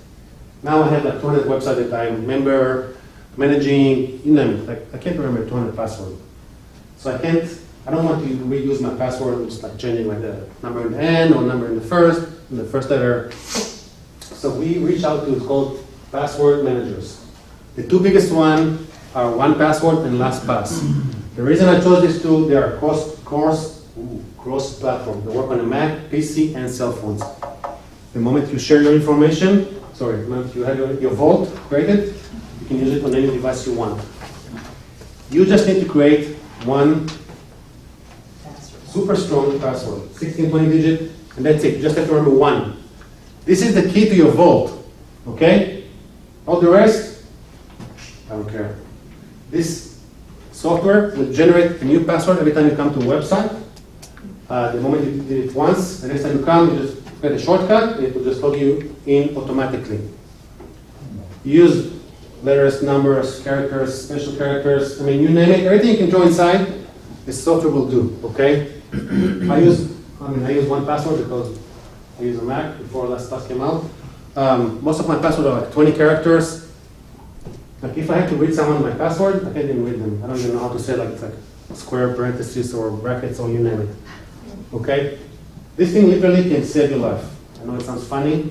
Now I have like 200 websites that I remember managing, you name it. Like I can't remember 200 passwords. So I don't want to reuse my password, just like changing like the number in the end or number in the first letter. So we reach out to, it's called password managers. The 2 biggest ones are 1Password and LastPass. The reason I chose these 2, they are cross-platform. They work on a Mac, PC, and cell phones. The moment you share your information, the moment you have your vault created, you can use it on any device you want. You just need to create one super strong password, 16, 20 digit, and that's it. You just have to remember 1. This is the key to your vault, okay? All the rest, I don't care. This software will generate a new password every time you come to a website. The moment you did it once, the next time you come, you just get a shortcut, and it will just log you in automatically. Use letters, numbers, characters, special characters, I mean, you name it, everything you can throw inside, this software will do, okay? I use 1Password because I use a Mac before LastPass came out. Most of my passwords are like 20 characters. Like if I have to read someone my password, I can't even read them. I don't even know how to say it's like square parentheses or brackets or you name it. Okay? This thing literally can save your life. I know it sounds funny.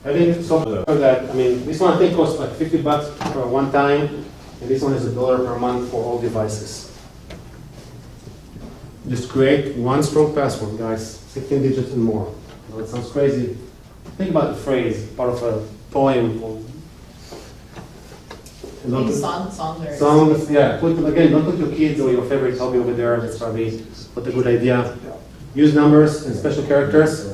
Having software that, this one I think costs like $50 for one time, and this one is $1 per month for all devices. Just create one strong password, guys, 16 digits and more. I know it sounds crazy. Think about the phrase, part of a poem. Songs, yeah. Don't put your kids or your favorite hobby over there. That's probably not a good idea. Use numbers and special characters.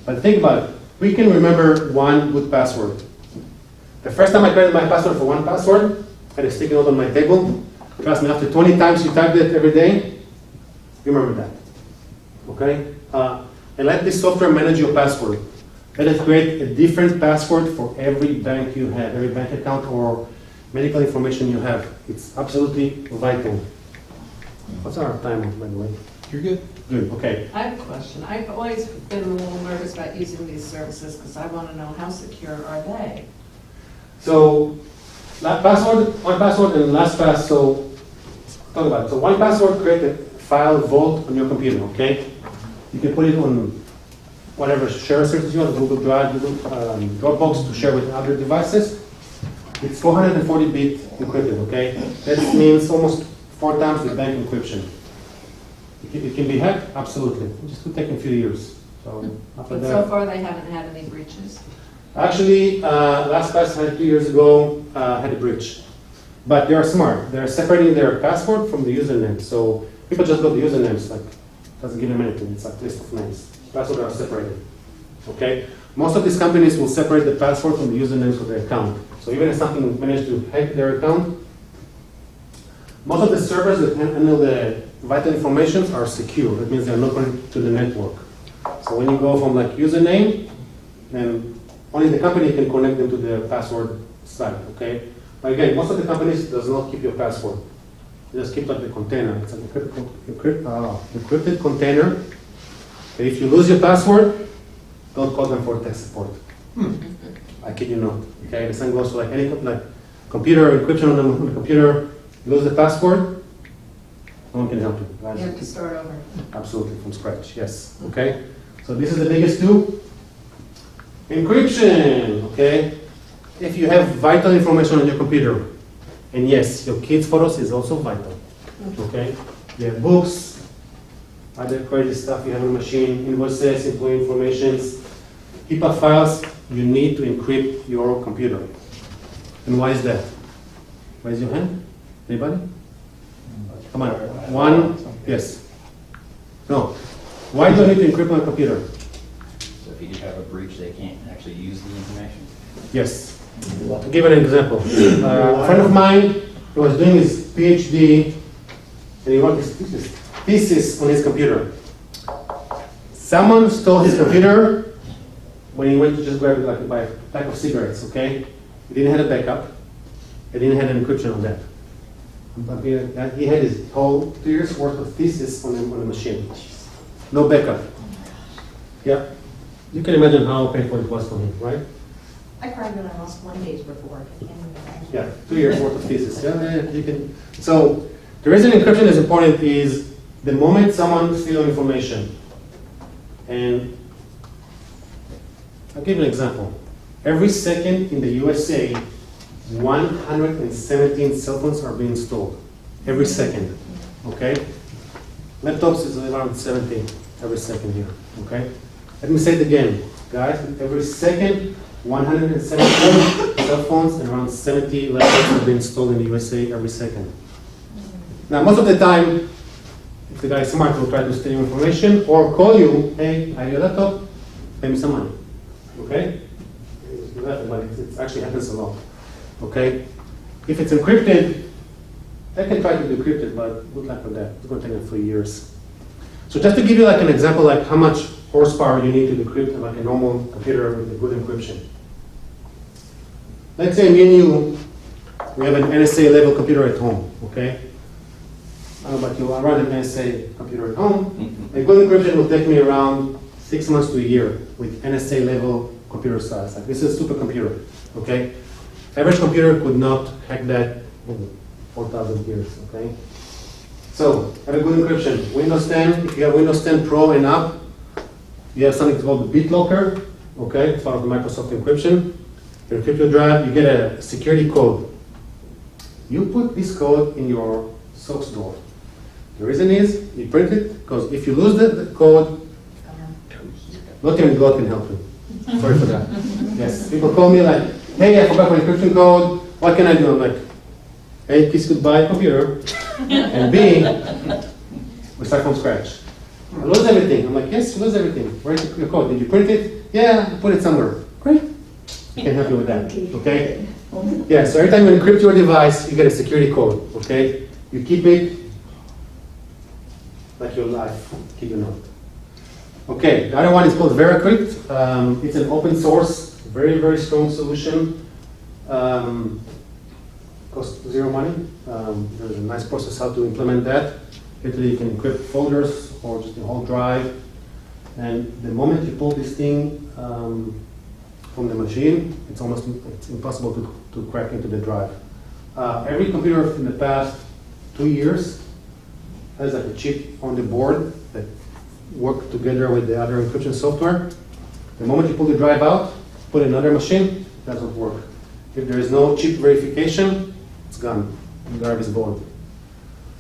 But think about it. We can remember one good password. The first time I created my password for 1Password, I had a sticky note on my table. Trust me, after 20 times you typed it every day, you remember that. Okay? And let this software manage your password. Let it create a different password for every bank you have, every bank account or medical information you have. It's absolutely vital. What's our time, by the way? You're good. Good, okay. I have a question. I've always been a little nervous about using these services because I want to know how secure are they? So, 1Password and LastPass, so talk about it. So 1Password create a file vault on your computer, okay? You can put it on whatever share services you want, Google Drive, Google Dropbox to share with other devices. It's 440-bit encrypted, okay? That means almost 4 times the bank encryption. It can be hacked? Absolutely. It just could take a few years. So after But that, so far they haven't had any breaches. Actually, LastPass had 2 years ago had a breach, but they are smart. They're separating their password from the username. So people just got the usernames, like doesn't give them anything. It's like list of names. Passwords are separated. Okay. Most of these companies will separate the password from the usernames of their account. So even if something managed to hack their account, most of the servers that handle the vital information are secure. That means they're not connected to the network. So when you go from like username, then only the company can connect them to the password site, okay? But again, most of the companies does not keep your password. They just keep like the container. It's an encrypted container. And if you lose your password, don't call them for tech support. I kid you not. Okay, the same goes to like any like computer encryption on the computer. You lose the password, no one can help you. Right? You have to start over. Absolutely, from scratch, yes. Okay, so this is the biggest two. Encryption, okay? If you have vital information on your computer, and yes, your kids' photos is also vital, okay? You have books, other crazy stuff you have on the machine, invoices, employee informations, HIPAA files, you need to encrypt your computer. And why is that? Raise your hand. Anybody? Come on. One. Yes. No. Why do you need to encrypt my computer? So if you do have a breach, they can't actually use the information. Yes. To give an example, a friend of mine who was doing his PhD and he wrote his thesis on his computer. Someone stole his computer when he went to just grab it like buy a pack of cigarettes, okay? He didn't have a backup. He didn't have an encryption on that. But he had his whole 2 years worth of thesis on the machine. No backup. Yeah. You can imagine how painful it was for him, right? I cried when I lost one day's report. I can't remember. Yeah, 2 years worth of thesis. Yeah, you can. So the reason encryption is important is the moment someone steals information, and I'll give you an example. Every second in the USA, 117 cell phones are being stolen. Every second. Okay? Laptops is around 70 every second here. Okay? Let me say it again. Guys, every second, 170 cell phones and around 70 laptops are being stolen in the USA every second. Now, most of the time, if the guy is smart, he'll try to steal information or call you, hey, I have your laptop, pay me some money. Okay? But it actually happens a lot. Okay? If it's encrypted, they can try to decrypt it, but good luck with that. It's going to take them 3 years. So just to give you like an example, like how much horsepower you need to decrypt like a normal computer with a good encryption. Let's say me and you, we have an NSA level computer at home, okay? I don't know about you, I run an NSA computer at home. A good encryption will take me around 6 months to a year with NSA level computer size. Like this is a supercomputer, okay? Average computer could not hack that in 4,000 years, okay? So, have a good encryption. Windows 10, if you have Windows 10 Pro and up, you have something called the BitLocker, okay? It's part of the Microsoft encryption. You encrypt your drive, you get a security code. You put this code in your socks drawer. The reason is, you print it, because if you lose the code, not even God can help you. Sorry for that. Yes, people call me like, hey, I forgot my encryption code, what can I do? I'm like, A, kiss goodbye, computer, and B, we start from scratch. I lose everything. I'm like, yes, you lose everything. Where's your code? Did you print it? Yeah, I put it somewhere. Great. I can help you with that, okay? Yeah, so every time you encrypt your device, you get a security code, okay? You keep it like your life, keep it not. Okay, the other one is called VeraCrypt. It's an open source, very, very strong solution. Costs zero money. There's a nice process how to implement that. Literally, you can encrypt folders or just the whole drive. And the moment you pull this thing from the machine, it's impossible to crack into the drive. Every computer in the past 2 years has like a chip on the board that work together with the other encryption software. The moment you pull the drive out, put another machine, it doesn't work. If there is no chip verification, it's gone. The drive is gone.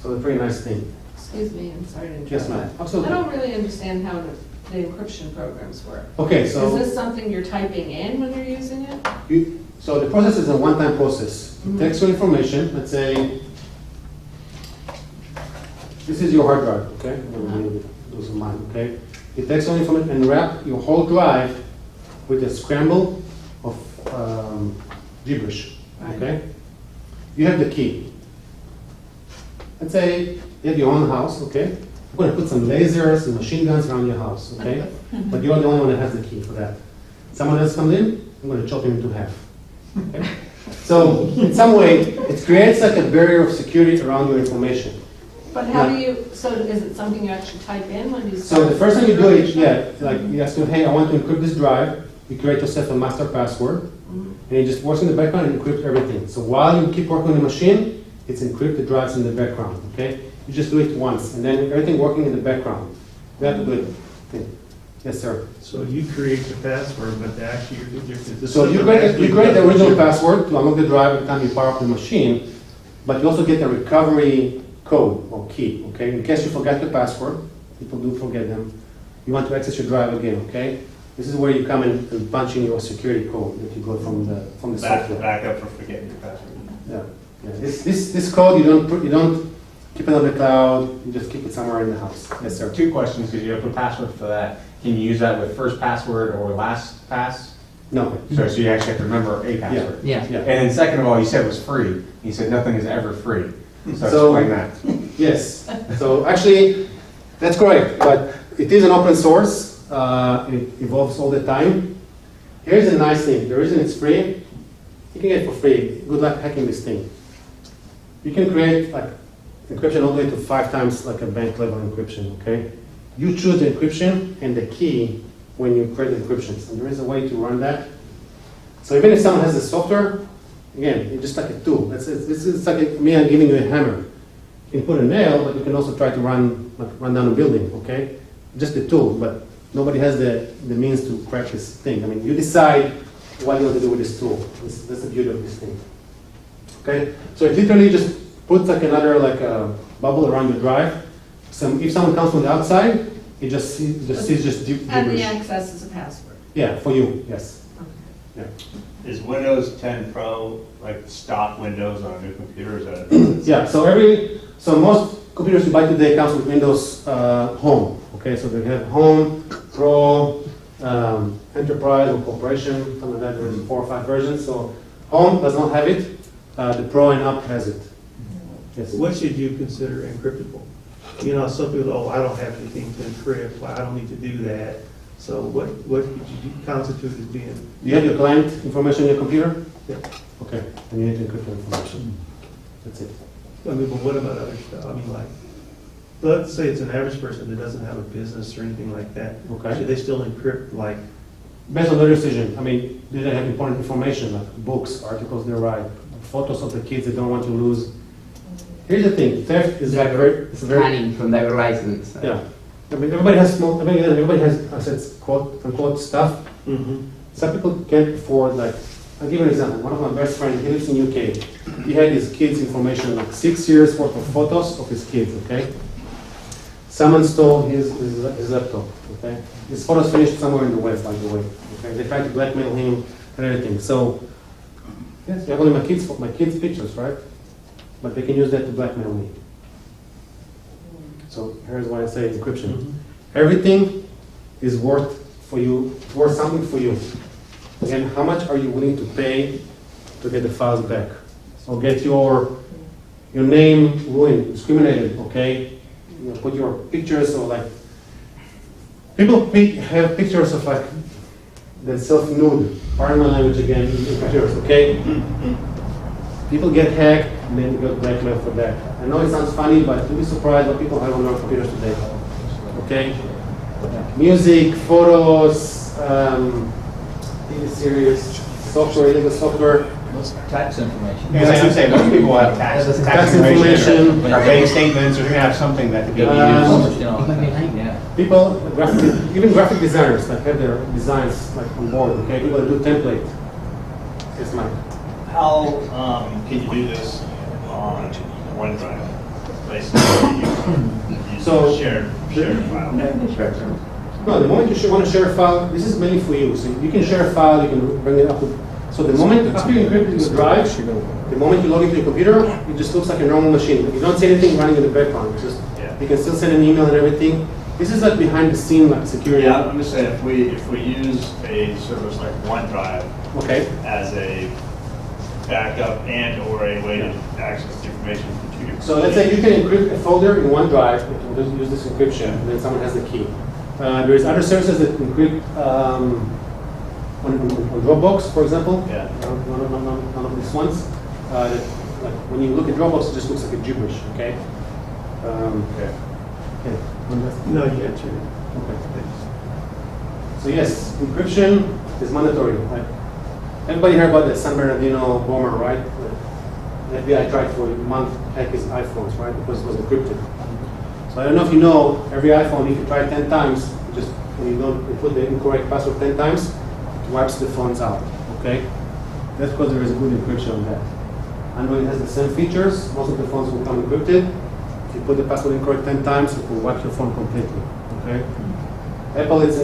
So it's a pretty nice thing. Excuse me, I'm sorry to interrupt. Yes, ma'am. Absolutely. I don't really understand how the encryption programs work? Okay, Is so this something you're typing in when you're using it? so the process is a one-time process. It takes your information, let's say, this is your hard drive, okay? Those are mine, okay? It takes your information and wrap your whole drive with a scramble of gibberish, okay? You have the key. Let's say you have your own house, okay? I'm going to put some lasers and machine guns around your house, okay? But you're the only one that has the key for that. Someone else comes in, I'm going to chop him into half. Okay? So in some way, it creates like a barrier of security around your information. But how do you, so is it something you actually type in when you So start? the first time you do it, yeah, like you ask them, hey, I want to encrypt this drive. You create yourself a master password, and it just works in the background and encrypt everything. So while you keep working on the machine, it's encrypt the drives in the background, okay? You just do it once, and then everything working in the background. You have to do it. Okay. Yes, sir. So you create the password, but actually the So you create the original password to unlock the drive every time you power up the machine, but you also get a recovery code or key, okay? In case you forget the password, people do forget them, you want to access your drive again, okay? This is where you come in and punch in your security code that you got from the software. Back up for forgetting your password. Yeah. Yeah. This code you don't keep it on the cloud. You just keep it somewhere in the house. Yes, sir. 2 questions, because you have a password for that. Can you use that with first password or last pass? No. So you actually have to remember a password. Yeah. Yeah. And then second of all, you said it was free. You said nothing is ever free. So So- explain that. Yes. So actually, that's correct. But it is an open source. It evolves all the time. Here's the nice thing. The reason it's free, you can get it for free. Good luck hacking this thing. You can create like encryption all the way to 5 times like a bank level encryption, okay? You choose the encryption and the key when you create the encryptions. And there is a way to run that. So even if someone has the software, again, it's just like a tool. This is like me giving you a hammer. You can put a nail, but you can also try to run down a building, okay? Just a tool, but nobody has the means to crack this thing. I mean, you decide what you want to do with this tool. That's the beauty of this thing. Okay? So it literally just puts like another bubble around your drive. So if someone comes from the outside, it just sees And the gibberish. access is a password. Yeah, for you, yes. Okay. Yeah. Is Windows 10 Pro like stock Windows on a new computer? Is that? Yeah, so most computers you buy today comes with Windows Home. Okay, so they have Home, Pro, Enterprise, or Corporation, something like that. There's 4 or 5 versions. So Home does not have it. The Pro and Up has it. Yes. What should you consider encryptable? You know, some people, oh, I don't have anything to encrypt, well, I don't need to do that. So what would you constitute as being? Do you have your client information on your computer? Yeah. Okay, then you need to encrypt your information. That's it. I mean, but what about other stuff? I mean, like, let's say it's an average person that doesn't have a business or anything like that. Okay. Should they still encrypt, like, Based on their decision. I mean, do they have important information like books, articles they write, photos of the kids they don't want to lose? Here's the thing: theft is like it's a very Running from their license. yeah. I mean, everybody has small. I mean, everybody has assets, quote unquote stuff. Some people can't afford. Like, I'll give you an example. One of my best friends, he lives in UK. He had his kids' information, like 6 years worth of photos of his kids. Okay. Someone stole his laptop. Okay. His photos finished somewhere in the web, by the way. Okay. They tried to blackmail him and everything. So, yes, you have only my kids' pictures, right? But they can use that to blackmail me. So here's why I say encryption. Everything is worth something for you. Again, how much are you willing to pay to get the files back? So get your name ruined, discriminated, okay? You know, put your pictures or like, people have pictures of like, the self-nude, pardon my language again, in pictures, okay? People get hacked and then you get blackmailed for that. I know it sounds funny, but you'll be surprised what people have on their computers today. Okay? Music, photos, TV series, software, illegal software. Tax information. Yeah, I'm saying most people have tax information. or bank statements, or they're gonna have something that could be used. Yeah. People, even graphic designers, like have their designs like on board. Okay, people that do template. Yes, Mike. How can you do this on OneDrive? Basically, you So- share file. No, the moment you want to share a file, this is mainly for you. So you can share a file, you can bring it up to. So the moment after you encrypt your drive, the moment you log into your computer, it just looks like a normal machine. You don't see anything running in the background. It's just you can still send an email and everything. This is like behind the scene, like security. Yeah, I'm just saying, if we use a service like OneDrive Okay. as a backup and or a way to access the information from two different. So let's say you can encrypt a folder in OneDrive, it will use this encryption, and then someone has the key. There is other services that encrypt on Dropbox, for example. Yeah. None of these ones. Like when you look at Dropbox, it just looks like a gibberish. Okay. Okay. Okay. No, you answered it. Okay. So yes, encryption is mandatory. Like, everybody heard about the San Bernardino bomber, right? The FBI tried for a month to hack his iPhones, right? Because it was encrypted. So I don't know if you know, every iPhone, if you try it 10 times, just when you put the incorrect password 10 times, it wipes the phones out. Okay? That's because there is a good encryption on that. Android has the same features. Most of the phones will come encrypted. If you put the password incorrect 10 times, it will wipe your phone completely. Okay? Apple, it's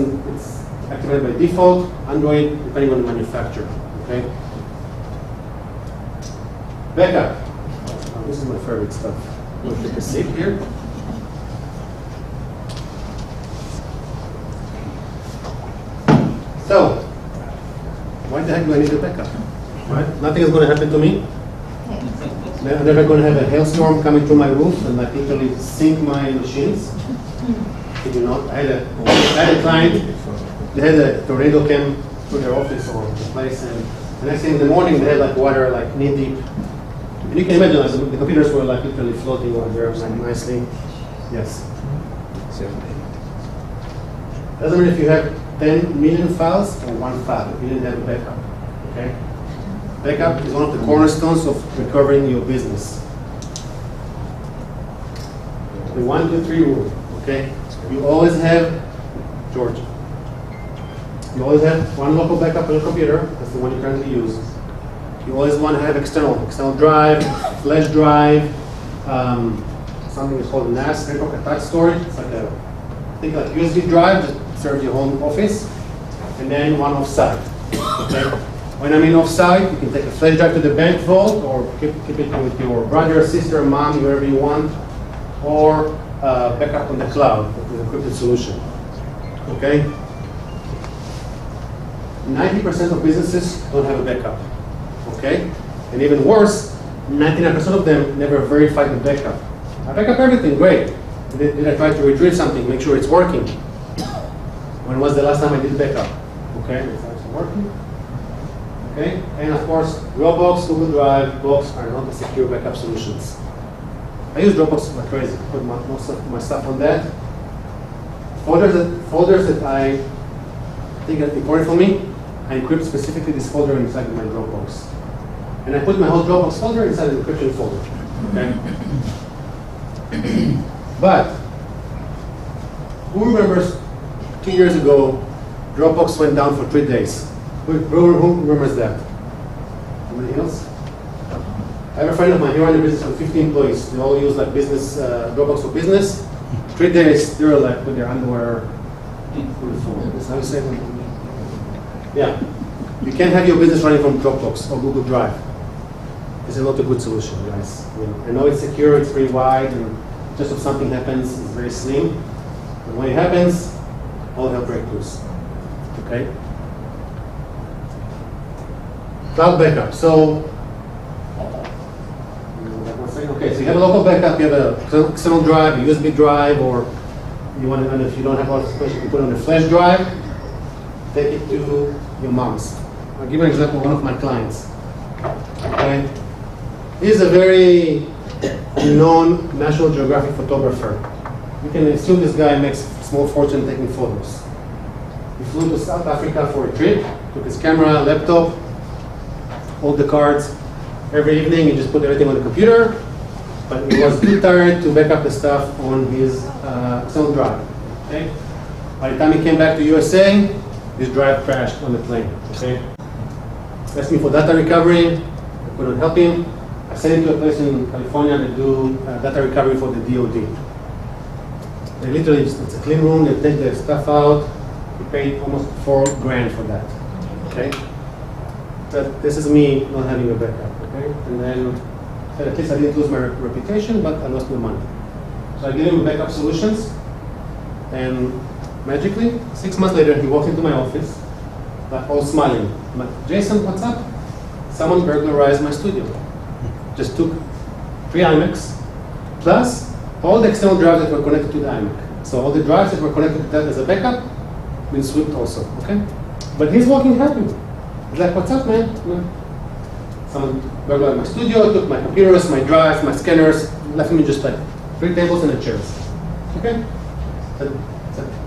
activated by default. Android, depending on the manufacturer. Okay? Backup. Oh, this is my favorite stuff. We'll take a seat here. So, why the heck do I need a backup? Right? Nothing is going to happen to me. I'm never going to have a hailstorm coming through my roof and like literally sink my machines. You know, I had a client. They had a tornado came to their office or the place, and the next thing in the morning they had like water like knee deep. And you can imagine like, the computers were like literally floating over there like, nicely. Yes. Doesn't matter if you have 10 million files or one file. If you didn't have a backup. Okay. Backup is one of the cornerstones of recovering your business. The 1, 2, 3 rule. Okay. You always have, George. You always have one local backup on your computer. That's the one you currently use. You always want to have external drive, flash drive, something is called NAS, network attached storage. It's like a, think like USB drive that serves your home office, and then one offsite. Okay. When I mean offsite, you can take a flash drive to the bank vault, or keep it with your brother, sister, mom, wherever you want, or backup on the cloud with an encrypted solution. Okay. 90% of businesses don't have a backup. Okay? And even worse, 99% of them never verify the backup. I back up everything, great. Did I try to retrieve something, make sure it's working? When was the last time I did backup? Okay, it's actually working. Okay, and of course, Dropbox, Google Drive, Box are not the secure backup solutions. I use Dropbox like crazy. I put most of my stuff on that. Folders that I think are important for me, I encrypt specifically this folder inside of my Dropbox. And I put my whole Dropbox folder inside the encryption folder. Okay? But, who remembers 2 years ago, Dropbox went down for 3 days? Who remembers that? Anybody else? I have a friend of mine, he runs a business with 50 employees. They all use like business, Dropbox for business. 3 days, they were like with their underwear on the phone. That's how you say it. Yeah. You can't have your business running from Dropbox or Google Drive. This is not a good solution, guys. I know it's secure, it's pretty wide, and just if something happens, it's very slim. But when it happens, all hell breaks loose. Okay? Cloud backup. So, okay, so you have a local backup, you have an external drive, a USB drive, or you want to, and if you don't have a lot of space, you can put it on a flash drive, take it to your mom's. I'll give you an example of one of my clients. Okay? He's a very known National Geographic photographer. You can assume this guy makes a small fortune taking photos. He flew to South Africa for a trip, took his camera, laptop, all the cards. Every evening he just put everything on the computer, but he was too tired to back up the stuff on his external drive. Okay? By the time he came back to USA, his drive crashed on the plane. Okay? Asked me for data recovery. I couldn't help him. I sent him to a place in California to do data recovery for the DoD. They literally, it's a clean room, they take the stuff out, we paid almost $4,000 for that, okay? But this is me not having a backup, okay? And then, so at least I didn't lose my reputation, but I lost my money. So I gave him backup solutions, and magically, 6 months later, he walked into my office, like all smiling. I'm like, Jason, what's up? Someone burglarized my studio. Just took 3 iMacs, plus all the external drives that were connected to the iMac. So all the drives that were connected to that as a backup, been swept also, okay? But he's walking happy. He's like, what's up, man? Someone burglarized my studio, took my computers, my drives, my scanners, left me just like 3 tables and a chairs. Okay?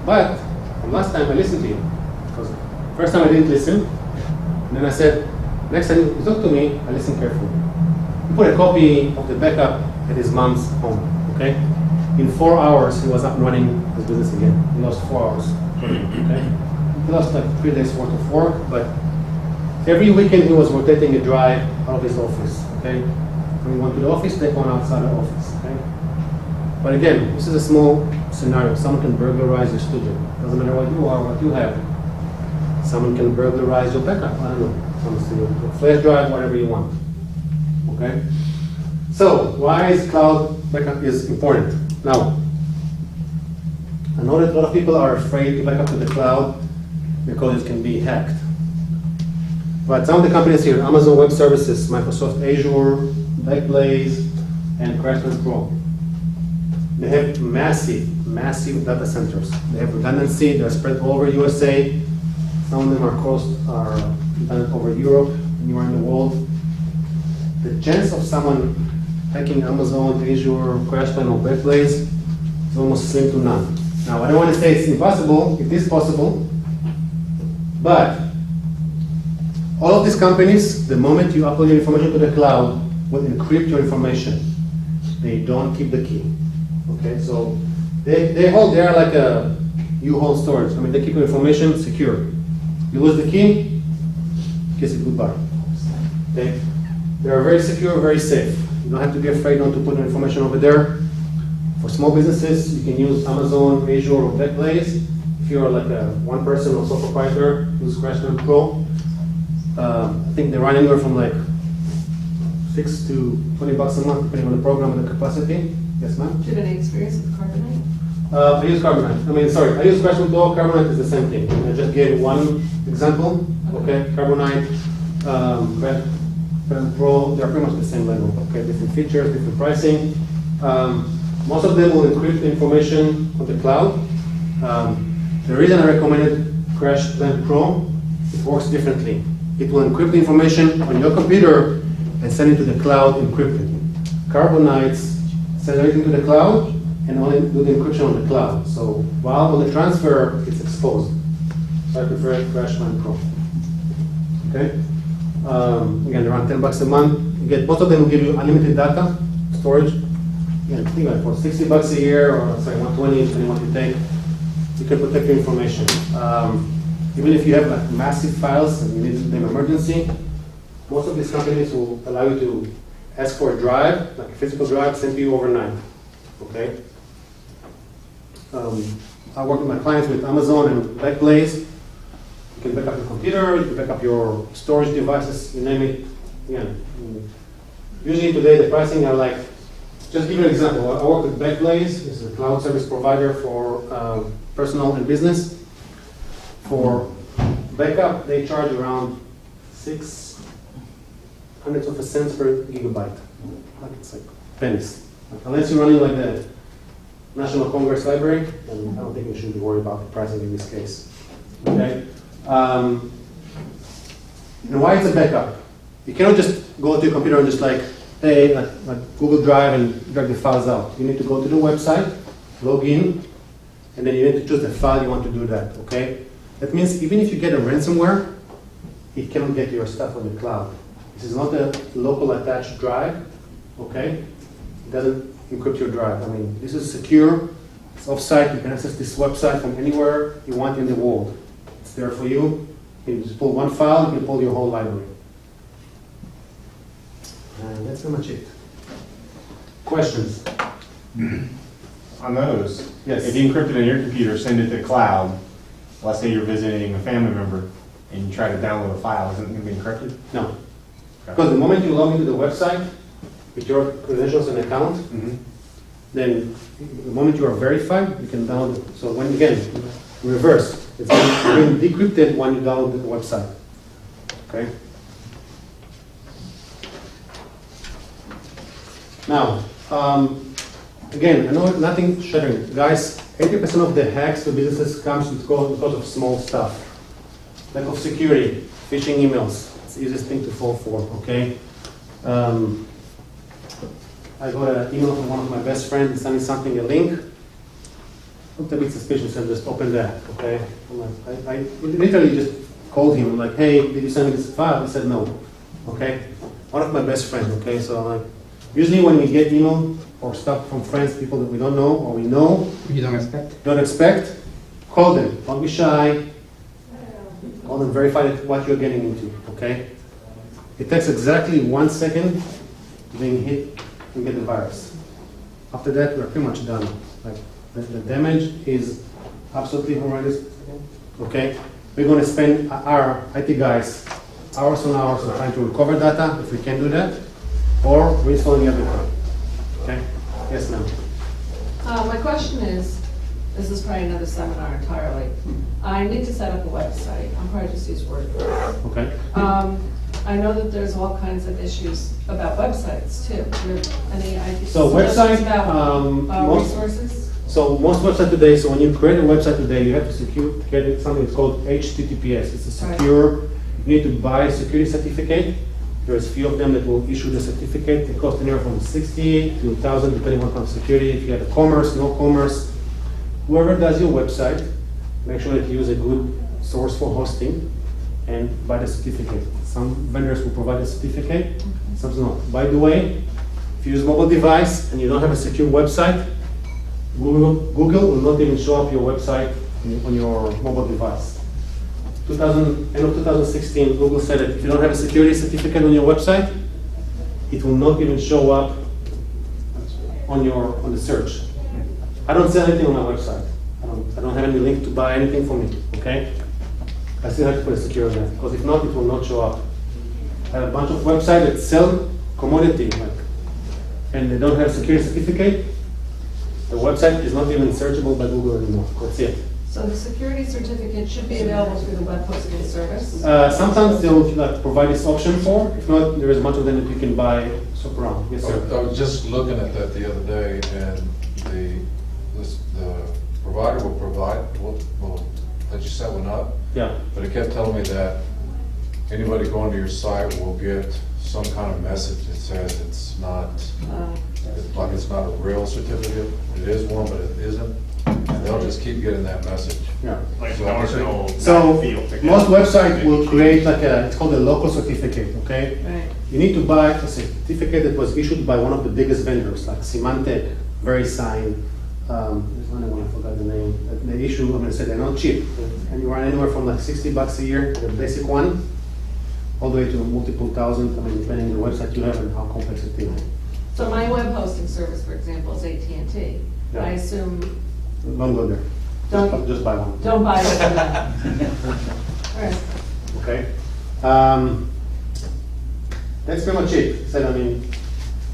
But from last time I listened to you. Because first time I didn't listen. And then I said, next time you talk to me, I listen carefully. He put a copy of the backup at his mom's home. Okay? In 4 hours, he was up and running his business again. He lost 4 hours. Okay? He lost like 3 days worth of work, but every weekend he was rotating a drive out of his office. Okay? When he went to the office, take one outside the office. Okay? But again, this is a small scenario. Someone can burglarize your studio. Doesn't matter what you are, what you have. Someone can burglarize your backup. I don't know. Someone steal your flash drive, whatever you want. Okay? So, why is cloud backup is important? Now, I know that a lot of people are afraid to back up to the cloud because it can be hacked. But some of the companies here, Amazon Web Services, Microsoft Azure, Backblaze, and Craftsman Pro, they have massive data centers. They have redundancy, they're spread all over USA. Some of them are done over Europe, anywhere in the world. The chance of someone hacking Amazon, Azure, Crashplan, or Backblaze is almost slim to none. Now, I don't want to say it's impossible, it is possible, but all of these companies, the moment you upload your information to the cloud, will encrypt your information. They don't keep the key. Okay, so they are like a U-Haul storage. I mean, they keep your information secure. You lose the key, kiss it goodbye. Okay, they are very secure, very safe. You don't have to be afraid not to put your information over there. For small businesses, you can use Amazon, Azure, or Backblaze. If you are like a one person or sole proprietor, use Crashplan Pro. I think they run anywhere from like $6 to $20 a month, depending on the program and the capacity. Yes, ma'am? Do you have any experience with Carbonite? I use Carbonite. I use Crashplan Pro. Carbonite is the same thing. I just gave one example. Okay, Carbonite, Crashplan Pro, they're pretty much the same level. Okay, different features, different pricing. Most of them will encrypt the information on the cloud. The reason I recommended Crashplan Pro, it works differently. It will encrypt the information on your computer and send it to the cloud encrypted. Carbonites send everything to the cloud and only do the encryption on the cloud. So while on the transfer, it's exposed. So I prefer Crashplan Pro. Okay? Again, around $10 a month. You get, most of them will give you unlimited data storage. Again, think about it, for $60 a year or sorry, $120, depending on what you take, you can protect your information. Even if you have like massive files and you need them emergency, most of these companies will allow you to ask for a drive, like a physical drive, sent to you overnight. Okay. I work with my clients with Amazon and Backblaze. You can back up your computer, you can back up your storage devices, you name it. Yeah. Usually today the pricing are like, just give you an example. I work with Backblaze, it's a cloud service provider for personal and business. For backup, they charge around 6 hundredths of a cent per gigabyte. Like it's like pennies. Unless you're running like the National Congress Library, then I don't think you should be worried about the pricing in this case. Okay. And why is a backup? You cannot just go to your computer and just like, hey, like Google Drive and drag the files out. You need to go to the website, log in, and then you need to choose the file you want to do that. Okay. That means even if you get a ransomware, it cannot get your stuff on the cloud. This is not a local attached drive, okay? It doesn't encrypt your drive. I mean, this is secure, it's offsite, you can access this website from anywhere you want in the world. It's there for you. You can just pull one file, you can pull your whole library. And that's pretty much it. Questions? on those, Yes. if you encrypt it on your computer, send it to the cloud, let's say you're visiting a family member, and you try to download a file, isn't it gonna be encrypted? No. Because the moment you log into the website with your credentials and account, then the moment you are verified, you can download it. So when, again, reverse, it's being decrypted when you download the website. Okay? Now, again, I know nothing shattering. Guys, 80% of the hacks to businesses comes because of small stuff. Lack of security, phishing emails, it's the easiest thing to fall for, okay? I got an email from one of my best friends, sending something, a link. Looked a bit suspicious and just opened that, okay? I'm like, I literally just called him, I'm like, hey, did you send me this file? He said no, okay? One of my best friends, okay? So I'm like, usually when we get email or stuff from friends, people that we don't know or we know, You don't expect? call them, don't be shy. Call them, verify what you're getting into, okay? It takes exactly 1 second to being hit and get the virus. After that, we're pretty much done. Like, the damage is absolutely horrendous, okay? We're gonna spend our IT guys hours and hours on trying to recover data, if we can do that, or reinstalling everything, okay? Yes, ma'am. My question is, this is probably another seminar entirely. I need to set up a website. I'll probably just use WordPress. Okay. I know that there's all kinds of issues about websites too. Do you have any ideas? So website, most- Resources? So most websites today, so when you create a website today, you have to get something that's called HTTPS. It's a secure, you need to buy a security certificate. There's few of them that will issue the certificate. It costs anywhere from 60 to 1,000 depending on kind of security. If you have a commerce, no commerce. Whoever does your website, make sure that you use a good source for hosting and buy the certificate. Some vendors will provide a certificate, some not. By the way, if you use mobile device and you don't have a secure website, Google will not even show up your website on your mobile device. End of 2016, Google said that if you don't have a security certificate on your website, it will not even show up on the search. I don't sell anything on my website. I don't have any link to buy anything for me, okay? I still have to put a security on that, because if not, it will not show up. I have a bunch of websites that sell commodity, and they don't have a security certificate. The website is not even searchable by Google anymore. That's it. So the security certificate should be available through the web hosting service? Sometimes they'll provide this option for. If not, there is much of them that you can buy shop around. Yes, sir. I was just looking at that the other day, and the provider will let you set one up, Yeah. but it kept telling me that anybody going to your site will get some kind of message that says it's not, like it's not a real certificate. It is one, but it isn't. And they'll just keep getting that message. Yeah. Like the original So field. most websites will create it's called a local certificate, okay? Right. You need to buy a certificate that was issued by one of the biggest vendors, like Symantec, VeriSign, there's one I forgot the name. They issue, I'm gonna say they're not cheap. And you run anywhere from like $60 a year, the basic one, all the way to multiple thousand, depending on the website you have and how complex it is. So my web hosting service, for example, is AT&T. Yeah. I assume, Don't go there. Just buy one. don't buy it. All right. Okay. That's pretty much it.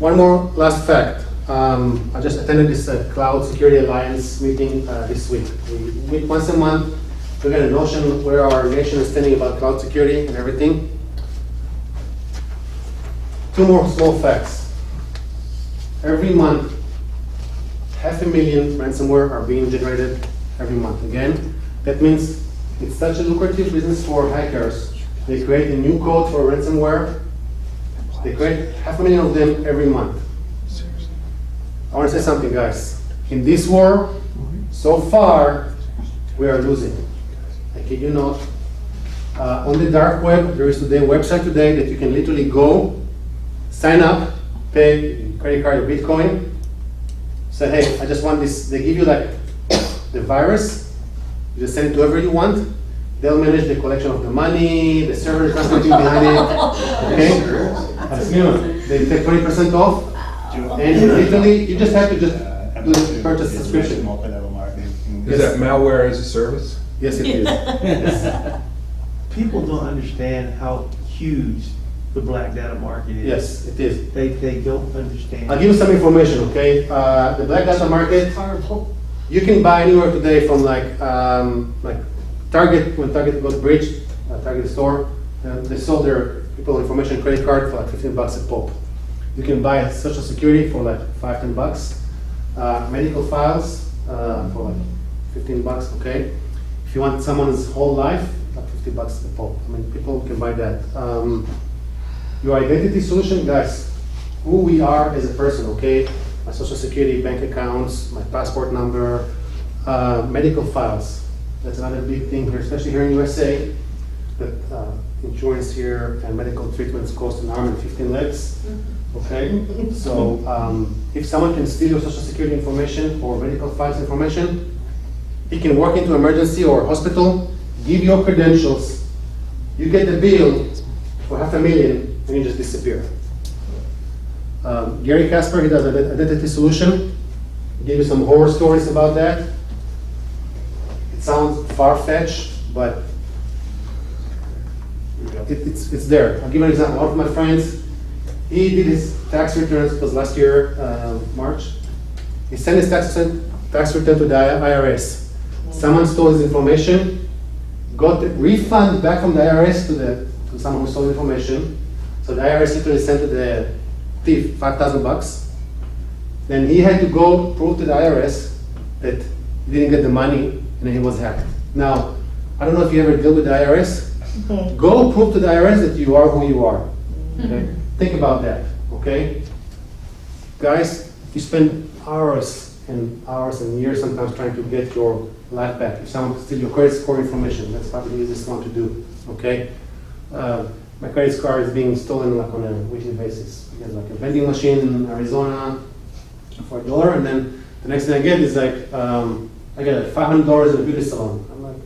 One more last fact. I just attended this Cloud Security Alliance meeting this week. We meet once a month to get a notion where our nation is standing about cloud security and everything. Two more small facts. Every month, 500,000 ransomware are being generated every month. Again, that means it's such a lucrative business for hackers. They create a new code for ransomware. They create 500,000 of them every month. I want to say something, guys. In this war, so far, we are losing. I kid you not. On the dark web, there is today a website today that you can literally go, sign up, pay credit card or Bitcoin, say, hey, I just want this. They give you like the virus. You just send it to whoever you want. They'll manage the collection of the money, the server transporting behind it. Okay? They take 20% off. And literally, you just have to do the purchase subscription. Multi-level marketing. Is that malware as a service? Yes, it is. Yes. People don't understand how huge the black data market is. Yes, it is. They don't understand. I'll give you some information, okay? The black data market, Horrible. you can buy anywhere today from like Target, when Target got breached, Target store, they sold their people information credit card for like $15 a pop. You can buy Social Security for like $5-10. Medical files for like $15, okay? If you want someone's whole life, like $50 a pop. I mean, people can buy that. Your identity solution, guys, who we are as a person, okay? My Social Security, bank accounts, my passport number, medical files. That's another big thing here, especially here in USA, that insurance here and medical treatments cost an arm and 15 legs, okay? So if someone can steal your Social Security information or medical files information, he can walk into emergency or hospital, give your credentials, you get the bill for $500,000, and you just disappear. Gary Casper, he does an identity solution. He gave you some horror stories about that. It sounds far-fetched, but it's there. I'll give you an example. One of my friends, he did his tax returns, it was last year, March. He sent his tax return to the IRS. Someone stole his information, got the refund back from the IRS to someone who stole the information. So the IRS literally sent to the thief $5,000. Then he had to go prove to the IRS that he didn't get the money and then he was hacked. Now, I don't know if you ever deal with the IRS. Go prove to the IRS that you are who you are. Okay? Think about that, okay? Guys, you spend hours and years sometimes trying to get your life back. If someone steals your credit score information, that's probably the easiest one to do, okay? My credit card is being stolen like on a weekly basis. There's like a vending machine in Arizona for $1, and then the next thing I get is like, I get like $500 at a beauty salon. I'm like,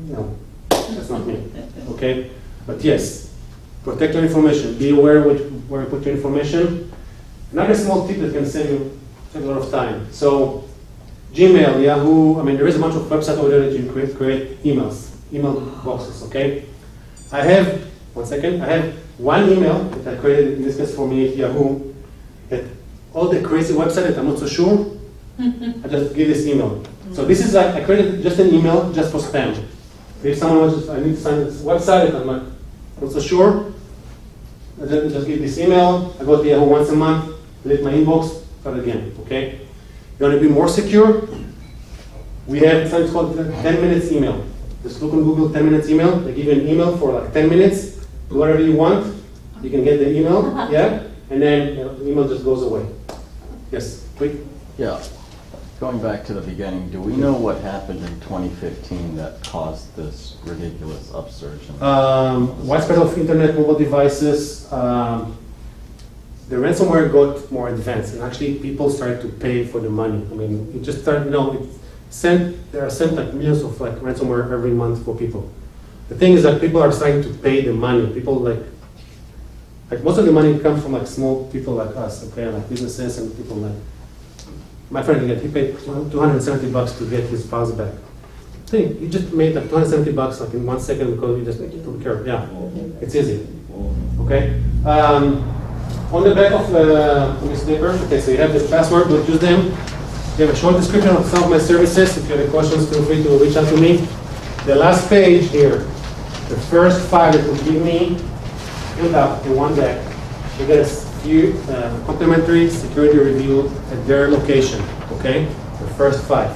no, that's not me, okay? But yes, protect your information. Be aware where you put your information. Another small tip that can save a lot of time. So Gmail, Yahoo, I mean, there is a bunch of websites over there that you can create email boxes, okay? I have one email that I created, in this case for me at Yahoo, that all the crazy websites that I'm not so sure, I just give this email. So this is like, I created just an email just for spam. If someone wants to, I need to sign this website and I'm not so sure, I just give this email, I go to Yahoo once a month, delete my inbox, start again, okay? You want to be more secure? We have something called 10 minutes email. Just look on Google 10 minutes email. They give you an email for like 10 minutes. Do whatever you want. You can get the email, yeah? And then the email just goes away. Yes, quick. Yeah. Going back to the beginning, do we know what happened in 2015 that caused this ridiculous upsurge? Widespread of internet, mobile devices. The ransomware got more advanced, and actually people started to pay for the money. I mean, it just started, there are sent like millions of like ransomware every month for people. The thing is that people are starting to pay the money. People like most of the money comes from like small people like us, okay, like businesses and people like, my friend, he paid $270 to get his files back. He just made like $270 like in 1 second because we just don't care. Yeah, it's easy, okay? On the back of this paper, okay, so you have the password, don't use them. You have a short description of some of my services. If you have any questions, feel free to reach out to me. The last page here, the first 5 that will give me filled up in one deck, you get a few complimentary security review at their location, okay? The first 5.